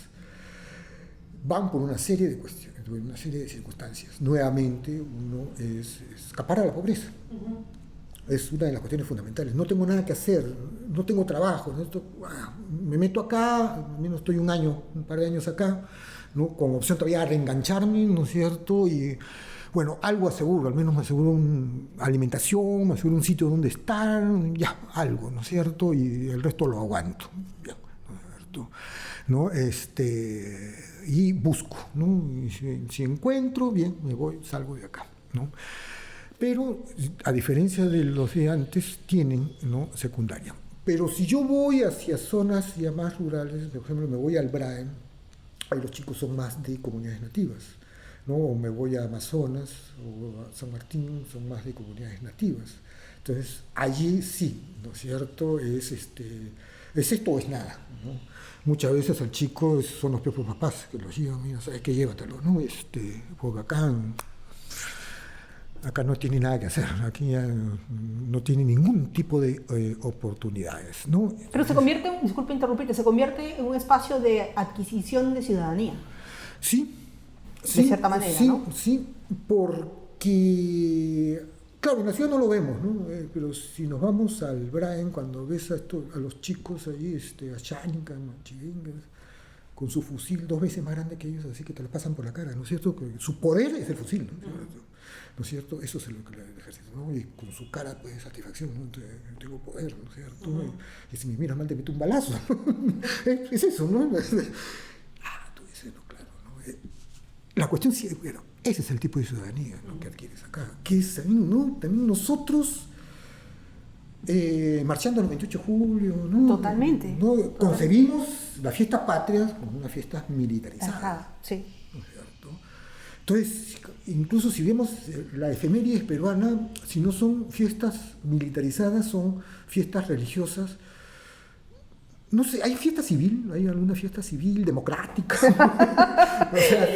Van por una serie de cuestiones, por una serie de circunstancias. Nuevamente, uno es escapar a la pobreza. Es una de las cuestiones fundamentales. No tengo nada que hacer, no tengo trabajo, me meto acá, al menos estoy un par de años acá, ¿no?, con opción todavía a reengancharme, ¿no es cierto? Y bueno, algo aseguro, al menos me aseguro una alimentación, me aseguro un sitio donde estar, ya, algo, ¿no es cierto? Y el resto lo aguanto, ya, ¿no es cierto? ¿No? Y busco, ¿no? Y si encuentro, bien, me voy, salgo de acá, ¿no? Pero, a diferencia de los de antes, tienen, ¿no?, secundaria. Pero si yo voy hacia zonas ya más rurales, por ejemplo, me voy al Braem, ahí los chicos son más de comunidades nativas, ¿no? O me voy a Amazonas o a San Martín, son más de comunidades nativas. Entonces, allí sí, ¿no es cierto? Es esto o es nada, ¿no? Muchas veces al chico son los propios papás que los llevan, mira, ¿sabes qué? Llévatelo, ¿no? Porque acá no tiene nada que hacer, aquí ya no tiene ningún tipo de oportunidades, ¿no? Pero se convierte, disculpe interrumpirte, se convierte en un espacio de adquisición de ciudadanía. Sí, de cierta manera, sí, ¿no? Sí, porque, claro, en la ciudad no lo vemos, ¿no? Pero si nos vamos al Braem, cuando ves a los chicos allí, a Chánica, Chivingas, con su fusil 2 veces más grande que ellos, así que te lo pasan por la cara, ¿no es cierto? Que su poder es el fusil, ¿no es cierto? Eso es lo que le ejercito, ¿no? Y con su cara, pues, de satisfacción, ¿no? Tengo poder, ¿no es cierto? Y si me miras mal, te meto un balazo. Es eso, ¿no? Tú dices, no, claro, ¿no? La cuestión sí, bueno, ese es el tipo de ciudadanía, ¿no? Que adquieres acá, que es también, ¿no? También nosotros, marchando el 28 de julio, ¿no? Totalmente. ¿No? Concebimos las fiestas patrias como unas fiestas militarizadas. Ajá, sí. ¿No es cierto? Entonces, incluso si vemos la efeméride peruana, si no son fiestas militarizadas, son fiestas religiosas. No sé, ¿hay fiesta civil? ¿Hay alguna fiesta civil democrática? O sea,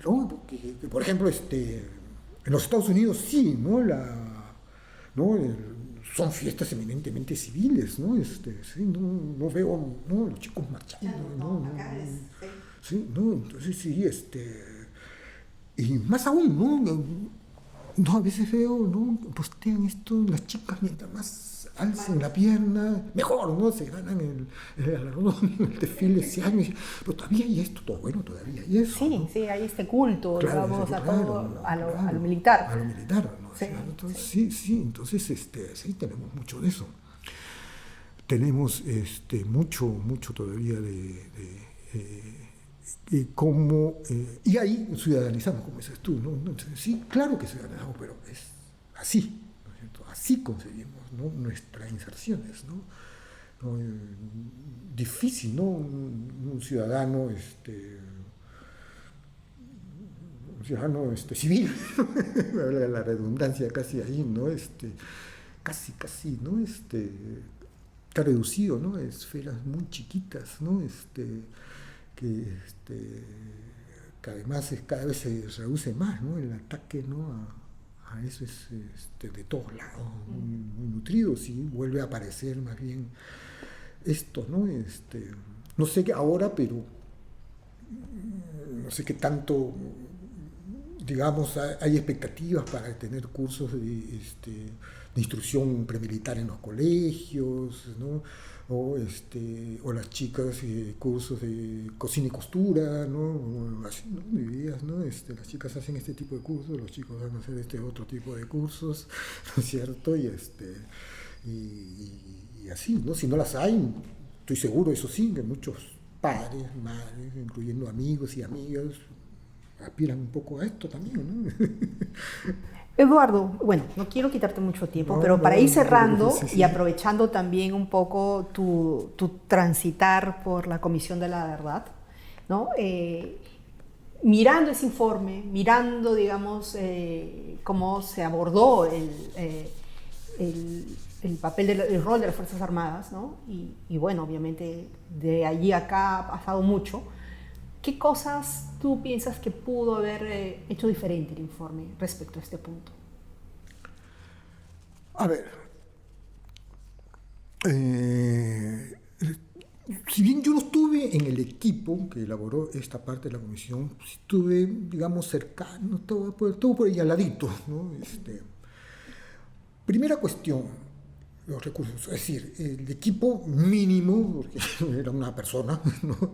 ¿no? Porque, por ejemplo, en los Estados Unidos sí, ¿no? Son fiestas eminentemente civiles, ¿no? Sí, no veo, ¿no? Los chicos marchando, sí, ¿no? Entonces sí, y más aún, ¿no? A veces veo, ¿no? Postean esto, las chicas mientras más alcen la pierna, mejor, ¿no? Se ganan el alardón, el desfile ese año, pero todavía hay esto, todo bueno, todavía hay eso. Sí, ¿no? sí, hay este culto, Claro, digamos, claro, a lo militar. A lo militar, ¿no? Sí, entonces, sí, entonces sí tenemos mucho de eso. Tenemos mucho todavía y ahí ciudadanizamos, como dices tú, ¿no? Entonces, sí, claro que ciudadanizamos, pero es así, ¿no es cierto? Así conseguimos, ¿no? Nuestras inserciones, ¿no? Difícil, ¿no? Un ciudadano, civil, la redundancia casi ahí, ¿no? Casi, ¿no? Está reducido, ¿no? Esferas muy chiquitas, ¿no? Que además cada vez se reduce más, ¿no? El ataque, ¿no? A eso es de todos lados, muy nutrido, sí, vuelve a aparecer más bien esto, ¿no? No sé qué ahora, pero no sé qué tanto, digamos, hay expectativas para tener cursos de instrucción premilitar en los colegios, ¿no? O las chicas, cursos de cocina y costura, ¿no? Así, ¿no? Ideas, ¿no? Las chicas hacen este tipo de cursos, los chicos van a hacer otro tipo de cursos, ¿no es cierto? Y así, ¿no? Si no las hay, estoy seguro, eso sí, que muchos padres, madres, incluyendo amigos y amigas, aspiran un poco a esto también, ¿no? Eduardo, bueno, no quiero quitarte mucho tiempo, pero para ir cerrando y aprovechando también un poco tu transitar por la Comisión de la Verdad, ¿no? Mirando ese informe, mirando, digamos, cómo se abordó el papel, el rol de las Fuerzas Armadas, ¿no? Y bueno, obviamente de allí a acá ha pasado mucho. ¿Qué cosas tú piensas que pudo haber hecho diferente el informe respecto a este punto? A ver, si bien yo no estuve en el equipo que elaboró esta parte de la comisión, estuve, digamos, cercano, todo por ahí al ladito, ¿no? Primera cuestión, los recursos, es decir, el equipo mínimo, porque era una persona, ¿no?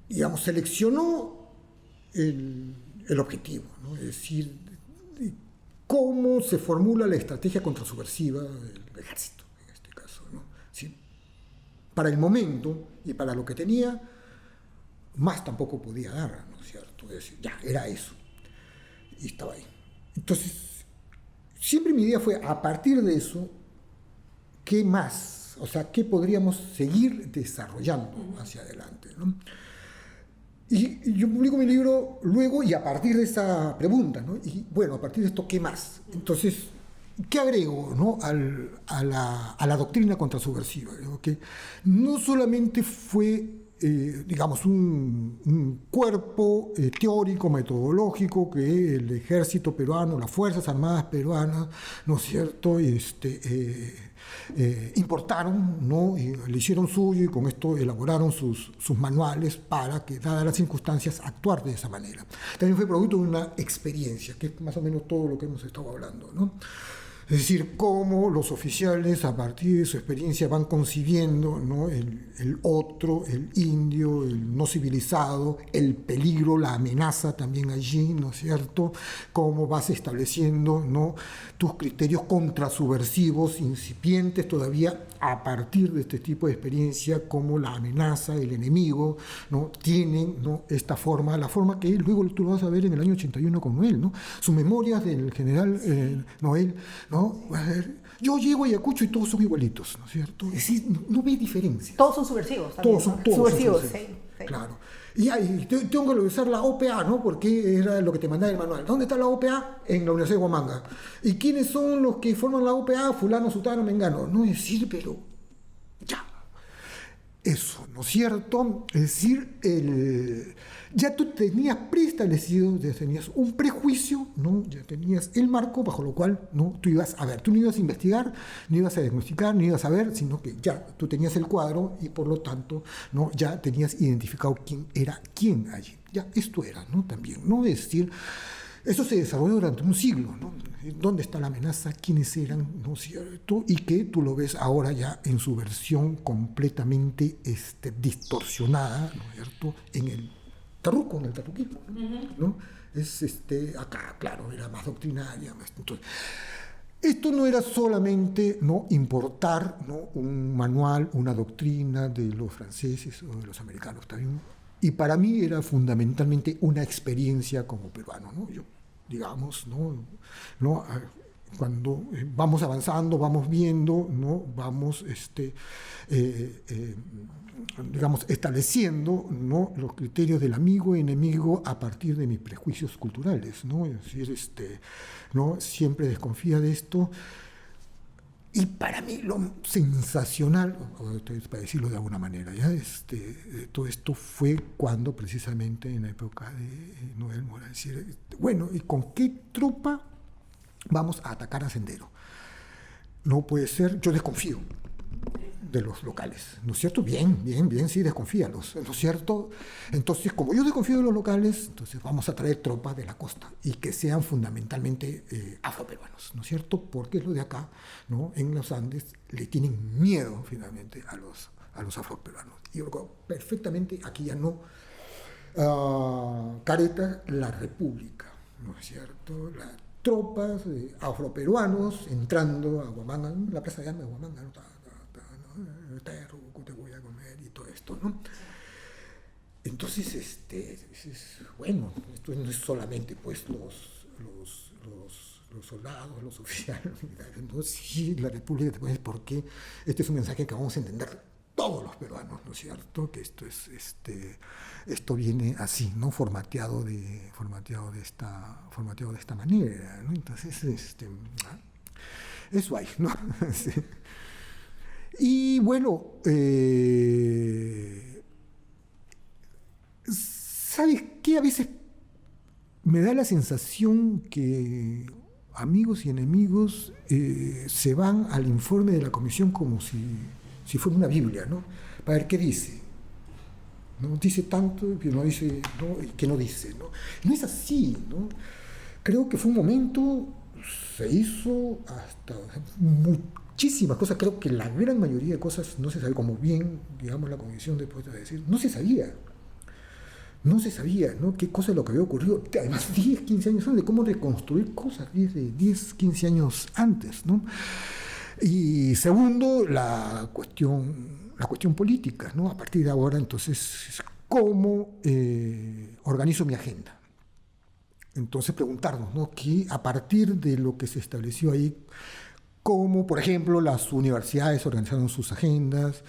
Digamos, seleccionó el objetivo, ¿no? Es decir, cómo se formula la estrategia contrasubversiva del ejército, en este caso, ¿no? ¿Sí? Para el momento y para lo que tenía, más tampoco podía dar, ¿no es cierto? Es decir, ya, era eso, y estaba ahí. Entonces, siempre mi idea fue, a partir de eso, ¿qué más? O sea, ¿qué podríamos seguir desarrollando hacia adelante, ¿no? Y yo publico mi libro luego y a partir de esa pregunta, ¿no? Y bueno, a partir de esto, ¿qué más? Entonces, ¿qué agrego, ¿no? a la doctrina contrasubversiva? Digo, que no solamente fue, digamos, un cuerpo teórico, metodológico que el ejército peruano, las Fuerzas Armadas peruanas, ¿no es cierto?, importaron, ¿no? Y le hicieron suyo y con esto elaboraron sus manuales para que, dadas las circunstancias, actuar de esa manera. También fue producto de una experiencia, que es más o menos todo lo que hemos estado hablando, ¿no? Es decir, cómo los oficiales, a partir de su experiencia, van concibiendo, ¿no? el otro, el indio, el no civilizado, el peligro, la amenaza también allí, ¿no es cierto? Cómo vas estableciendo, ¿no? tus criterios contrasubversivos, incipientes todavía, a partir de este tipo de experiencia, cómo la amenaza, el enemigo, ¿no? tienen, ¿no? esta forma, la forma que luego tú lo vas a ver en el año 81 con Noel, ¿no? Sus memorias del general Noel, ¿no? A ver, yo llego a Ayacucho y todos son igualitos, ¿no es cierto? Es decir, no ve diferencias. Todos son subversivos también. Todos son subversivos. Sí, sí. Claro. Y tengo que usar la OPA, ¿no? Porque era lo que te mandaba el manual. ¿Dónde está la OPA? En la Universidad de Huamanga. ¿Y quiénes son los que forman la OPA? Fulano, sutano, mengano. No es decir, pero ya. Eso, ¿no es cierto? Es decir, ya tú tenías preestablecido, ya tenías un prejuicio, ¿no? Ya tenías el marco bajo lo cual, ¿no? tú ibas a ver, tú no ibas a investigar, no ibas a diagnosticar, no ibas a ver, sino que ya tú tenías el cuadro y por lo tanto, ¿no? ya tenías identificado quién era quién allí. Ya esto era, ¿no? También, ¿no? Es decir, eso se desarrolló durante un siglo, ¿no? ¿Dónde está la amenaza? ¿Quiénes eran? ¿No es cierto? Y que tú lo ves ahora ya en su versión completamente distorsionada, ¿no es cierto? En el tarruco, en el tarruquismo, ¿no? Es acá, claro, era más doctrinaria. Entonces, esto no era solamente, ¿no? importar, ¿no? un manual, una doctrina de los franceses o de los americanos también. Y para mí era fundamentalmente una experiencia como peruano, ¿no? Yo, digamos, ¿no? Cuando vamos avanzando, vamos viendo, ¿no? Vamos digamos, estableciendo, ¿no? los criterios del amigo y enemigo a partir de mis prejuicios culturales, ¿no? Es decir, ¿no? siempre desconfía de esto. Y para mí lo sensacional, para decirlo de alguna manera, ¿ya? Todo esto fue cuando precisamente en la época de Noel Mora, decir, bueno, ¿y con qué tropa vamos a atacar a Sendero? No puede ser, yo desconfío de los locales, ¿no es cierto? Bien, sí, desconfíalos, ¿no es cierto? Entonces, como yo desconfío de los locales, entonces vamos a traer tropas de la costa y que sean fundamentalmente afroperuanos, ¿no es cierto? Porque lo de acá, ¿no? En los Andes le tienen miedo finalmente a los afroperuanos. Y yo creo perfectamente, aquí ya no careta la República, ¿no es cierto? Las tropas afroperuanos entrando a Huamanga, la plaza de armas de Huamanga, ¿no? Te voy a comer y todo esto, ¿no? Entonces, bueno, esto no es solamente pues los soldados, los oficiales militares, ¿no? Sí, la República te puede decir por qué este es un mensaje que vamos a entender todos los peruanos, ¿no es cierto? Que esto viene así, ¿no? Formateado de esta manera, ¿no? Entonces, eso hay, ¿no? Sí. Y bueno, ¿sabes qué? A veces me da la sensación que amigos y enemigos se van al informe de la comisión como si fuera una Biblia, ¿no? Para ver qué dice. ¿No? Dice tanto que no dice, ¿no? Que no dice, ¿no? No es así, ¿no? Creo que fue un momento, se hizo hasta muchísimas cosas, creo que la gran mayoría de cosas no se sabía, como bien, digamos, la comisión después de decir, no se sabía, ¿no? Qué cosa es lo que había ocurrido, además 10, 15 años antes, de cómo reconstruir cosas 10, 15 años antes, ¿no? Y segundo, la cuestión política, ¿no? A partir de ahora, entonces, ¿cómo organizo mi agenda? entonces preguntarnos, ¿no?, que a partir de lo que se estableció ahí, cómo, por ejemplo, las universidades organizaron sus agendas,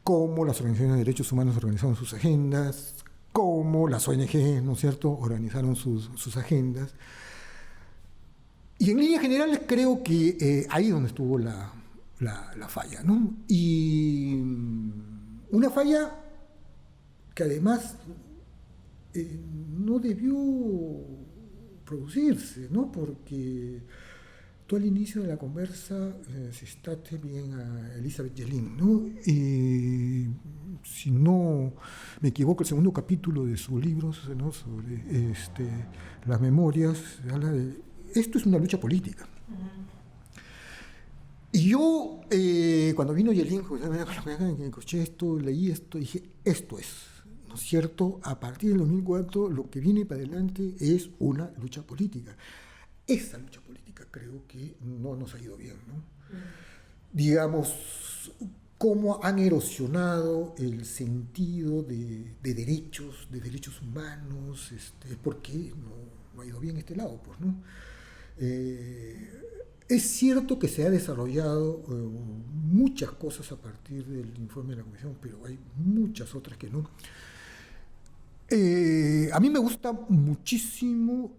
cómo las organizaciones de derechos humanos organizaron sus agendas, cómo las ONG, ¿no es cierto?, organizaron sus agendas. Y en líneas generales creo que ahí es donde estuvo la falla, ¿no? Y una falla que además no debió producirse, ¿no? Porque tú al inicio de la conversa citaste bien a Elizabeth Yelin, ¿no? Si no me equivoco, el segundo capítulo de sus libros, ¿no?, sobre las memorias, habla de esto es una lucha política. Y yo, cuando vino Yelin, escuché esto, leí esto, dije, esto es, ¿no es cierto? A partir del 2004, lo que viene para adelante es una lucha política. Esa lucha política creo que no nos ha ido bien, ¿no? Digamos, cómo han erosionado el sentido de derechos humanos, porque no ha ido bien este lado, pues, ¿no? Es cierto que se ha desarrollado muchas cosas a partir del informe de la Comisión, pero hay muchas otras que no. A mí me gusta muchísimo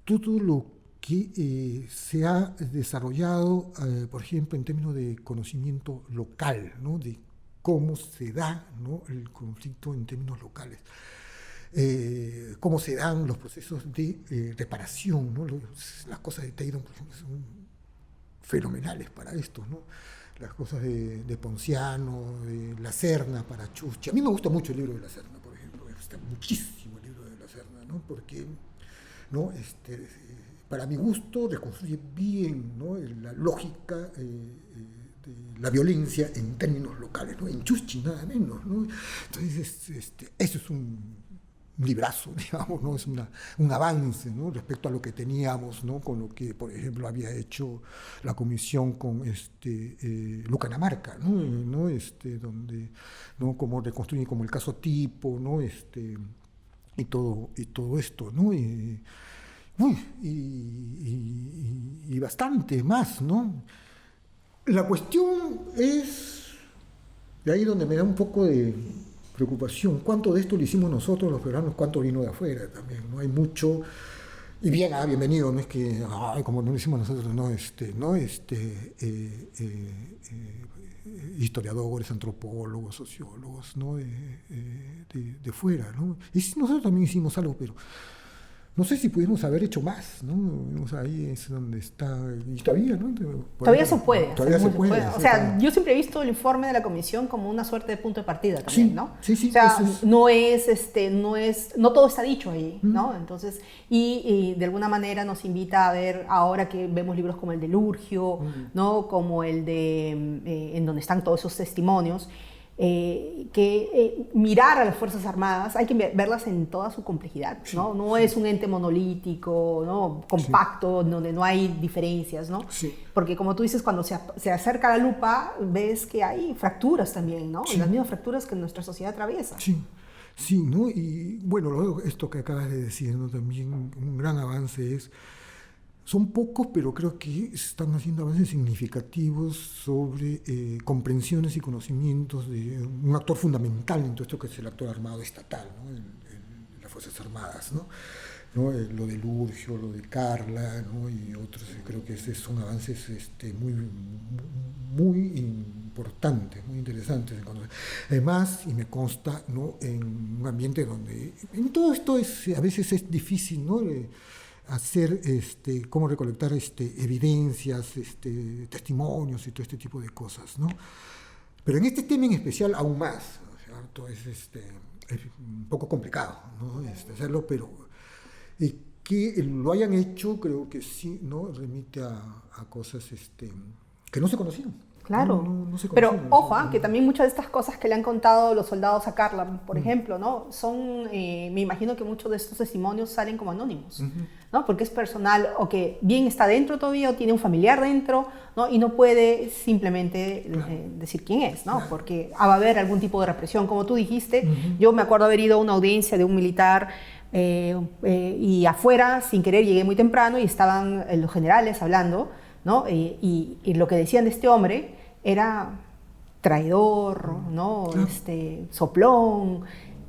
todo lo que se ha desarrollado, por ejemplo, en términos de conocimiento local, ¿no?, de cómo se da, ¿no?, el conflicto en términos locales. Cómo se dan los procesos de reparación, ¿no? Las cosas de Teidon, por ejemplo, son fenomenales para esto, ¿no? Las cosas de Ponciano, de La Serna para Chuschi. A mí me gusta mucho el libro de La Serna, por ejemplo, me gusta muchísimo el libro de La Serna, ¿no? Porque, ¿no?, para mi gusto reconstruye bien, ¿no?, la lógica de la violencia en términos locales, ¿no?, en Chuschi nada menos, ¿no? Entonces, eso es un librazo, digamos, ¿no? Es un avance, ¿no?, respecto a lo que teníamos, ¿no?, con lo que, por ejemplo, había hecho la comisión con Lucanamarca, ¿no? Donde, ¿no?, cómo reconstruyen como el caso tipo, ¿no?, y todo esto, ¿no? Y bastante más, ¿no? La cuestión es, de ahí donde me da un poco de preocupación, cuánto de esto lo hicimos nosotros los peruanos, cuánto vino de afuera también, ¿no? Hay mucho, y bien, bienvenido, no es que, como no lo hicimos nosotros, historiadores, antropólogos, sociólogos, ¿no?, de fuera, ¿no? Y nosotros también hicimos algo, pero no sé si pudimos haber hecho más, ¿no? O sea, ahí es donde está, y todavía, ¿no? Todavía se puede. Todavía se puede. O sea, yo siempre he visto el informe de la comisión como una suerte de punto de partida también, sí, ¿no? Sí, o sea, no todo está dicho ahí, ¿no? Entonces, y de alguna manera nos invita a ver, ahora que vemos libros como el de Lurgio, ¿no?, como el de, en donde están todos esos testimonios, mirar a las Fuerzas Armadas, hay que verlas en toda su complejidad, ¿no? No es un ente monolítico, ¿no?, compacto, donde no hay diferencias, ¿no? Porque como tú dices, cuando se acerca la lupa, ves que hay fracturas también, ¿no? Las mismas fracturas que nuestra sociedad atraviesa. Sí, ¿no? Y bueno, luego esto que acabas de decir, ¿no?, también un gran avance es, son pocos, pero creo que están haciendo avances significativos sobre comprensiones y conocimientos de un actor fundamental en todo esto que es el actor armado estatal, ¿no?, en las Fuerzas Armadas, ¿no? Lo de Lurgio, lo de Carla, ¿no?, y otros. Creo que son avances muy importantes, muy interesantes. Además, y me consta, ¿no?, en un ambiente donde en todo esto a veces es difícil, ¿no?, hacer, cómo recolectar evidencias, testimonios y todo este tipo de cosas, ¿no? Pero en este tema en especial aún más, ¿no? Es un poco complicado, ¿no?, hacerlo, pero que lo hayan hecho creo que sí, ¿no?, remite a cosas que no se conocían. Claro, no se pero conocían, ojo, que también muchas de estas cosas que le han contado los soldados a Carla, por ejemplo, ¿no?, son, me imagino que muchos de estos testimonios salen como anónimos, ¿no?, porque es personal, o que bien está dentro todavía, o tiene un familiar dentro, ¿no?, y no puede simplemente decir quién es, ¿no?, porque va a haber algún tipo de represión, como tú dijiste. Yo me acuerdo haber ido a una audiencia de un militar Y afuera, sin querer, llegué muy temprano y estaban los generales hablando, ¿no? Y lo que decían de este hombre era traidor, ¿no? Soplón,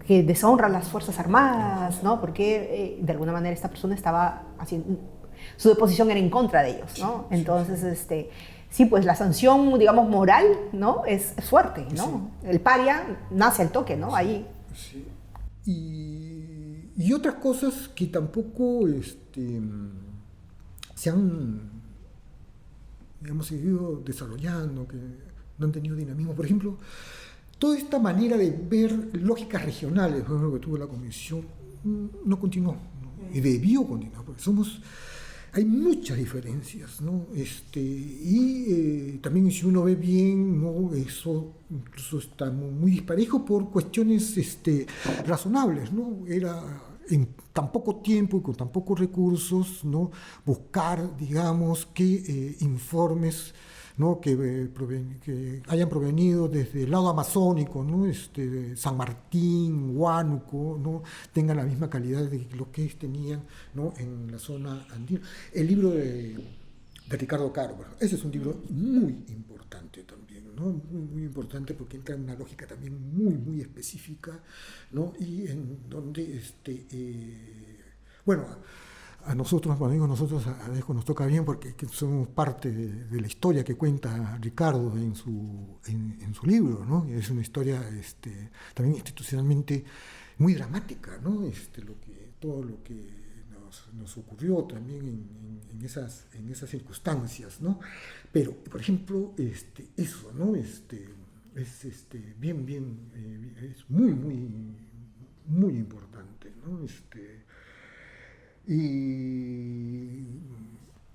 que deshonra a las Fuerzas Armadas, ¿no? Porque de alguna manera esta persona estaba haciendo, su deposición era en contra de ellos, ¿no? Entonces, sí, pues la sanción, digamos, moral, ¿no? Es fuerte, ¿no? Sí. El paria nace al toque, ¿no? Ahí. Sí. Y otras cosas que tampoco se han, digamos, seguido desarrollando, que no han tenido dinamismo. Por ejemplo, toda esta manera de ver lógicas regionales, por ejemplo, que tuvo la Comisión, no continuó, ¿no? Y debió continuar, porque hay muchas diferencias, ¿no? También si uno ve bien, ¿no? Eso incluso está muy disparejo por cuestiones razonables, ¿no? Era en tan poco tiempo y con tan pocos recursos, ¿no? Buscar, digamos, que informes, ¿no? que hayan provenido desde el lado amazónico, ¿no? San Martín, Huánuco, ¿no? Tengan la misma calidad de lo que tenían, ¿no? En la zona andina. El libro de Ricardo Caro, bueno, ese es un libro muy importante también, ¿no? Muy importante porque entra en una lógica también muy específica, ¿no? Y en donde bueno, a nosotros, cuando digo nosotros, a veces nos toca bien porque somos parte de la historia que cuenta Ricardo en su libro, ¿no? Es una historia también institucionalmente muy dramática, ¿no? Todo lo que nos ocurrió también en esas circunstancias, ¿no? Pero, por ejemplo, eso, ¿no? Es muy importante, ¿no? Y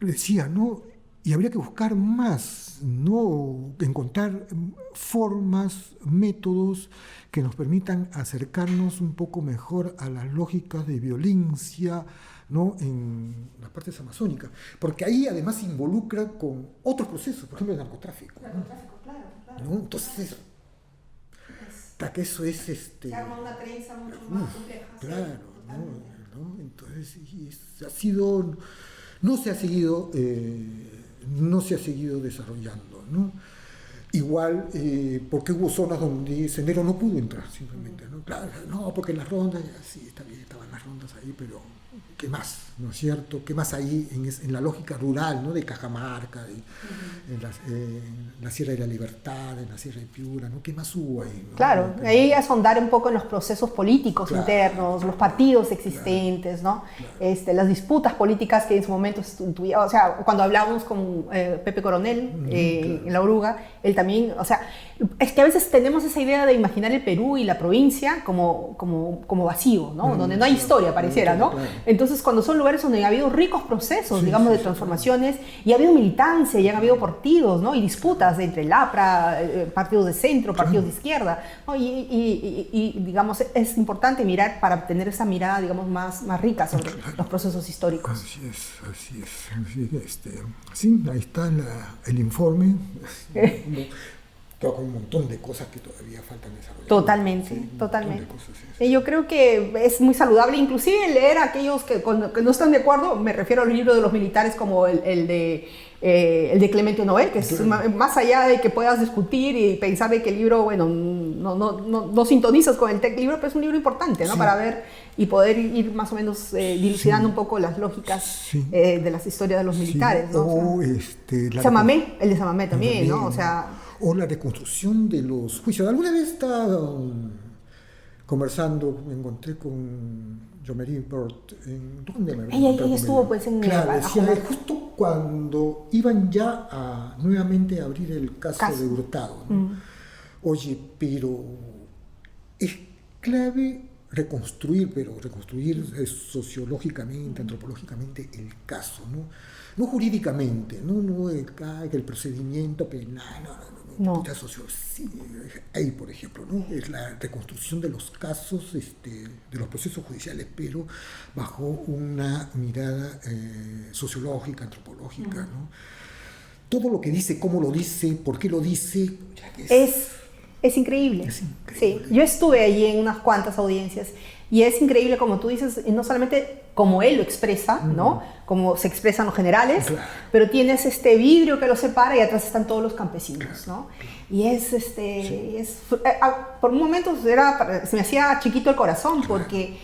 decía, ¿no? Y habría que buscar más, ¿no? Encontrar formas, métodos que nos permitan acercarnos un poco mejor a las lógicas de violencia, ¿no? En las partes amazónicas, porque ahí además se involucra con otros procesos, por ejemplo el narcotráfico. Narcotráfico, ¿no? Claro. ¿No? Entonces, hasta que eso es se arma una trenza mucho más compleja. Claro, ¿no? Entonces, no se ha seguido desarrollando, ¿no? Igual, porque hubo zonas donde Sendero no pudo entrar, simplemente, ¿no? Claro, no, porque las rondas, sí, está bien, estaban las rondas ahí, pero ¿qué más? ¿No es cierto? ¿Qué más hay en la lógica rural, ¿no? De Cajamarca, en la Sierra de la Libertad, en la Sierra de Piura, ¿no? ¿Qué más hubo ahí, ¿no? Claro, ahí es ahondar un poco en los procesos políticos internos, los partidos existentes, ¿no? Las disputas políticas que en su momento tuvieron, o sea, cuando hablábamos con Pepe Coronel en La Oruga, él también, o sea, es que a veces tenemos esa idea de imaginar el Perú y la provincia como vacío, ¿no? Donde no hay historia, pareciera, ¿no? Claro. Entonces, cuando son lugares donde ha habido ricos procesos, digamos, de transformaciones, y ha habido militancia, y han habido partidos, ¿no? Y disputas entre el APRA, partidos de centro, partidos de izquierda, ¿no? Y digamos, es importante mirar para tener esa mirada, digamos, más rica sobre los procesos históricos. Así es. Sí, ahí está el informe. Con un montón de cosas que todavía faltan desarrollar. Totalmente. Y yo creo que es muy saludable, inclusive leer a aquellos que no están de acuerdo, me refiero al libro de los militares como el de Clemente Noel, que es más allá de que puedas discutir y pensar de que el libro, bueno, no sintonizas con el libro, pero es un libro importante, ¿no? Sí. Para ver y poder ir más o menos dilucidando un poco las lógicas de las historias de los militares, ¿no? O el de Samamé también, ¿no? O sea... O la reconstrucción de los juicios. Alguna vez estaba conversando, me encontré con Jomery Burt. ¿Dónde me ella estuvo pues en... Claro, decía, justo cuando iban ya nuevamente a abrir el caso de Hurtado, ¿no? Oye, pero es clave reconstruir sociológicamente, antropológicamente el caso, ¿no? No jurídicamente, no el procedimiento penal, no. Sí, ahí, por ejemplo, ¿no? Es la reconstrucción de los casos, de los procesos judiciales, pero bajo una mirada sociológica, antropológica, ¿no? Todo lo que dice, cómo lo dice, por qué lo dice, es increíble. Sí, yo estuve allí en unas cuantas audiencias Y es increíble, como tú dices, no solamente como él lo expresa, ¿no? Como se expresan los generales, claro, pero tienes este vidrio que los separa y atrás están todos los campesinos, ¿no? Y por un momento se me hacía chiquito el corazón, porque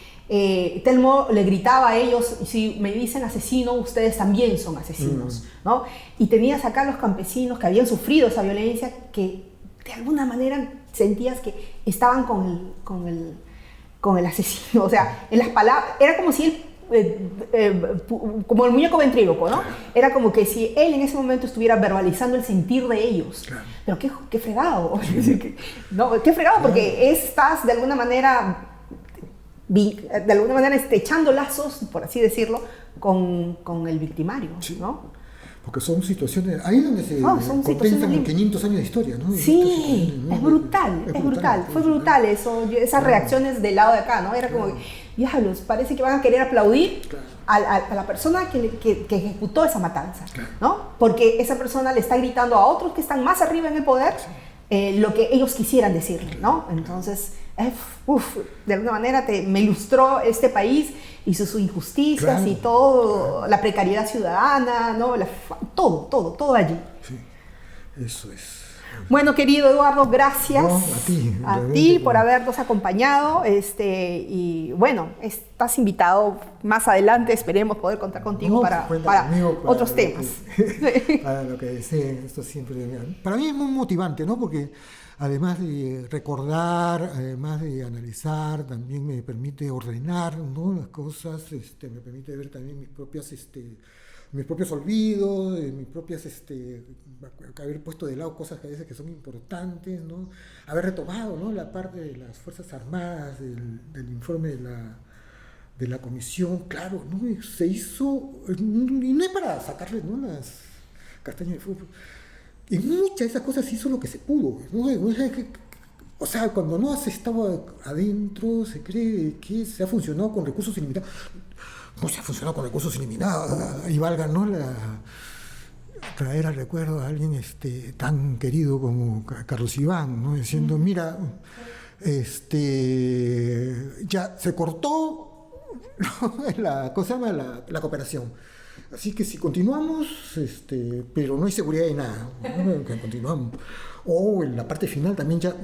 Telmo le gritaba a ellos: si me dicen asesino, ustedes también son asesinos, ¿no? Y tenías acá a los campesinos que habían sufrido esa violencia, que de alguna manera sentías que estaban con el asesino. O sea, en las palabras, era como si él, como el muñeco ventríloco, ¿no? Era como que si él en ese momento estuviera verbalizando el sentir de ellos. Claro. Pero qué fregado, ¿no? Qué fregado, porque estás de alguna manera estrechando lazos, por así decirlo, con el victimario, ¿no? Porque son situaciones, ahí donde se condensan 500 años de historia, ¿no? Sí, es brutal. Fue brutal eso, esas reacciones del lado de acá, ¿no? Era como, diablos, parece que van a querer aplaudir a la persona que ejecutó esa matanza, ¿no? Porque esa persona le está gritando a otros que están más arriba en el poder lo que ellos quisieran decirle, ¿no? Entonces, de alguna manera me ilustró este país y sus injusticias y todo, la precariedad ciudadana, ¿no? Todo allí. Sí, eso es. Bueno, querido Eduardo, gracias a ti por habernos acompañado. Y bueno, estás invitado más adelante, esperemos poder contar contigo para otros temas. Para lo que deseen, esto siempre. Para mí es muy motivante, ¿no? Porque además de recordar, además de analizar, también me permite ordenar, ¿no? Las cosas, me permite ver también mis propios olvidos, mis propias, haber puesto de lado cosas que a veces que son importantes, ¿no? Haber retomado, ¿no? La parte de las Fuerzas Armadas, del informe de la comisión, claro, ¿no? Se hizo, y no es para sacarle, ¿no? Las castañas de fuego. En muchas de esas cosas se hizo lo que se pudo, ¿no? O sea, cuando no has estado adentro, se cree que se ha funcionado con recursos ilimitados. No se ha funcionado con recursos ilimitados. Y valga, ¿no? Traer al recuerdo a alguien tan querido como Carlos Iván, ¿no? Diciendo, mira, ya se cortó, ¿no? la cooperación. Así que si continuamos, pero no hay seguridad de nada, ¿no? Que continuamos. O en la parte final también ya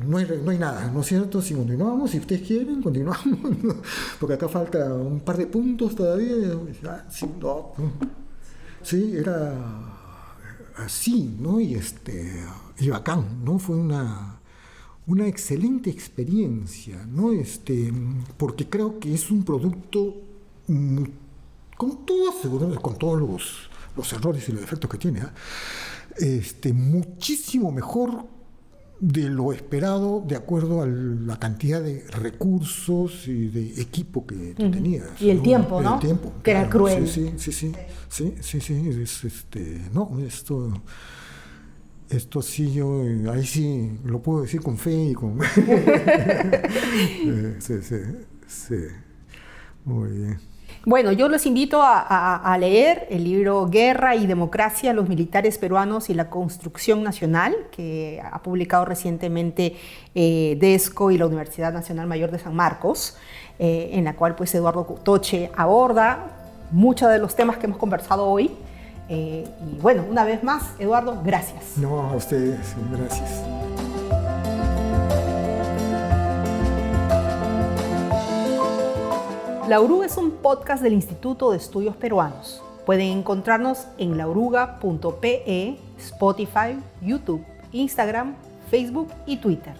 no hay nada, ¿no es cierto? Si continuamos, si ustedes quieren, continuamos, ¿no? Porque acá falta un par de puntos todavía. Sí, era así, ¿no? Y bacán, ¿no? Fue una excelente experiencia, ¿no? Porque creo que es un producto con todos los errores y los defectos que tiene, muchísimo mejor de lo esperado, de acuerdo a la cantidad de recursos y de equipo que tú tenías. Y el tiempo, ¿no? El tiempo. Que era cruel. Sí. Esto sí, yo ahí sí lo puedo decir con fe y con... sí. Muy bien. Bueno, yo los invito a leer el libro Guerra y Democracia, los militares peruanos y la construcción nacional, que ha publicado recientemente DESCO y la Universidad Nacional Mayor de San Marcos, en la cual pues Eduardo Toche aborda muchos de los temas que hemos conversado hoy. Y bueno, una vez más, Eduardo, gracias. No, a ustedes, gracias. La Oruga es un podcast del Instituto de Estudios Peruanos. Pueden encontrarnos en laoruga.pe, Spotify, YouTube, Instagram, Facebook y Twitter.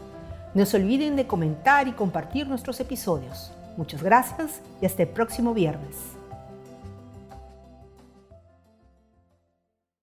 No se olviden de comentar y compartir nuestros episodios. Muchas gracias y hasta el próximo viernes.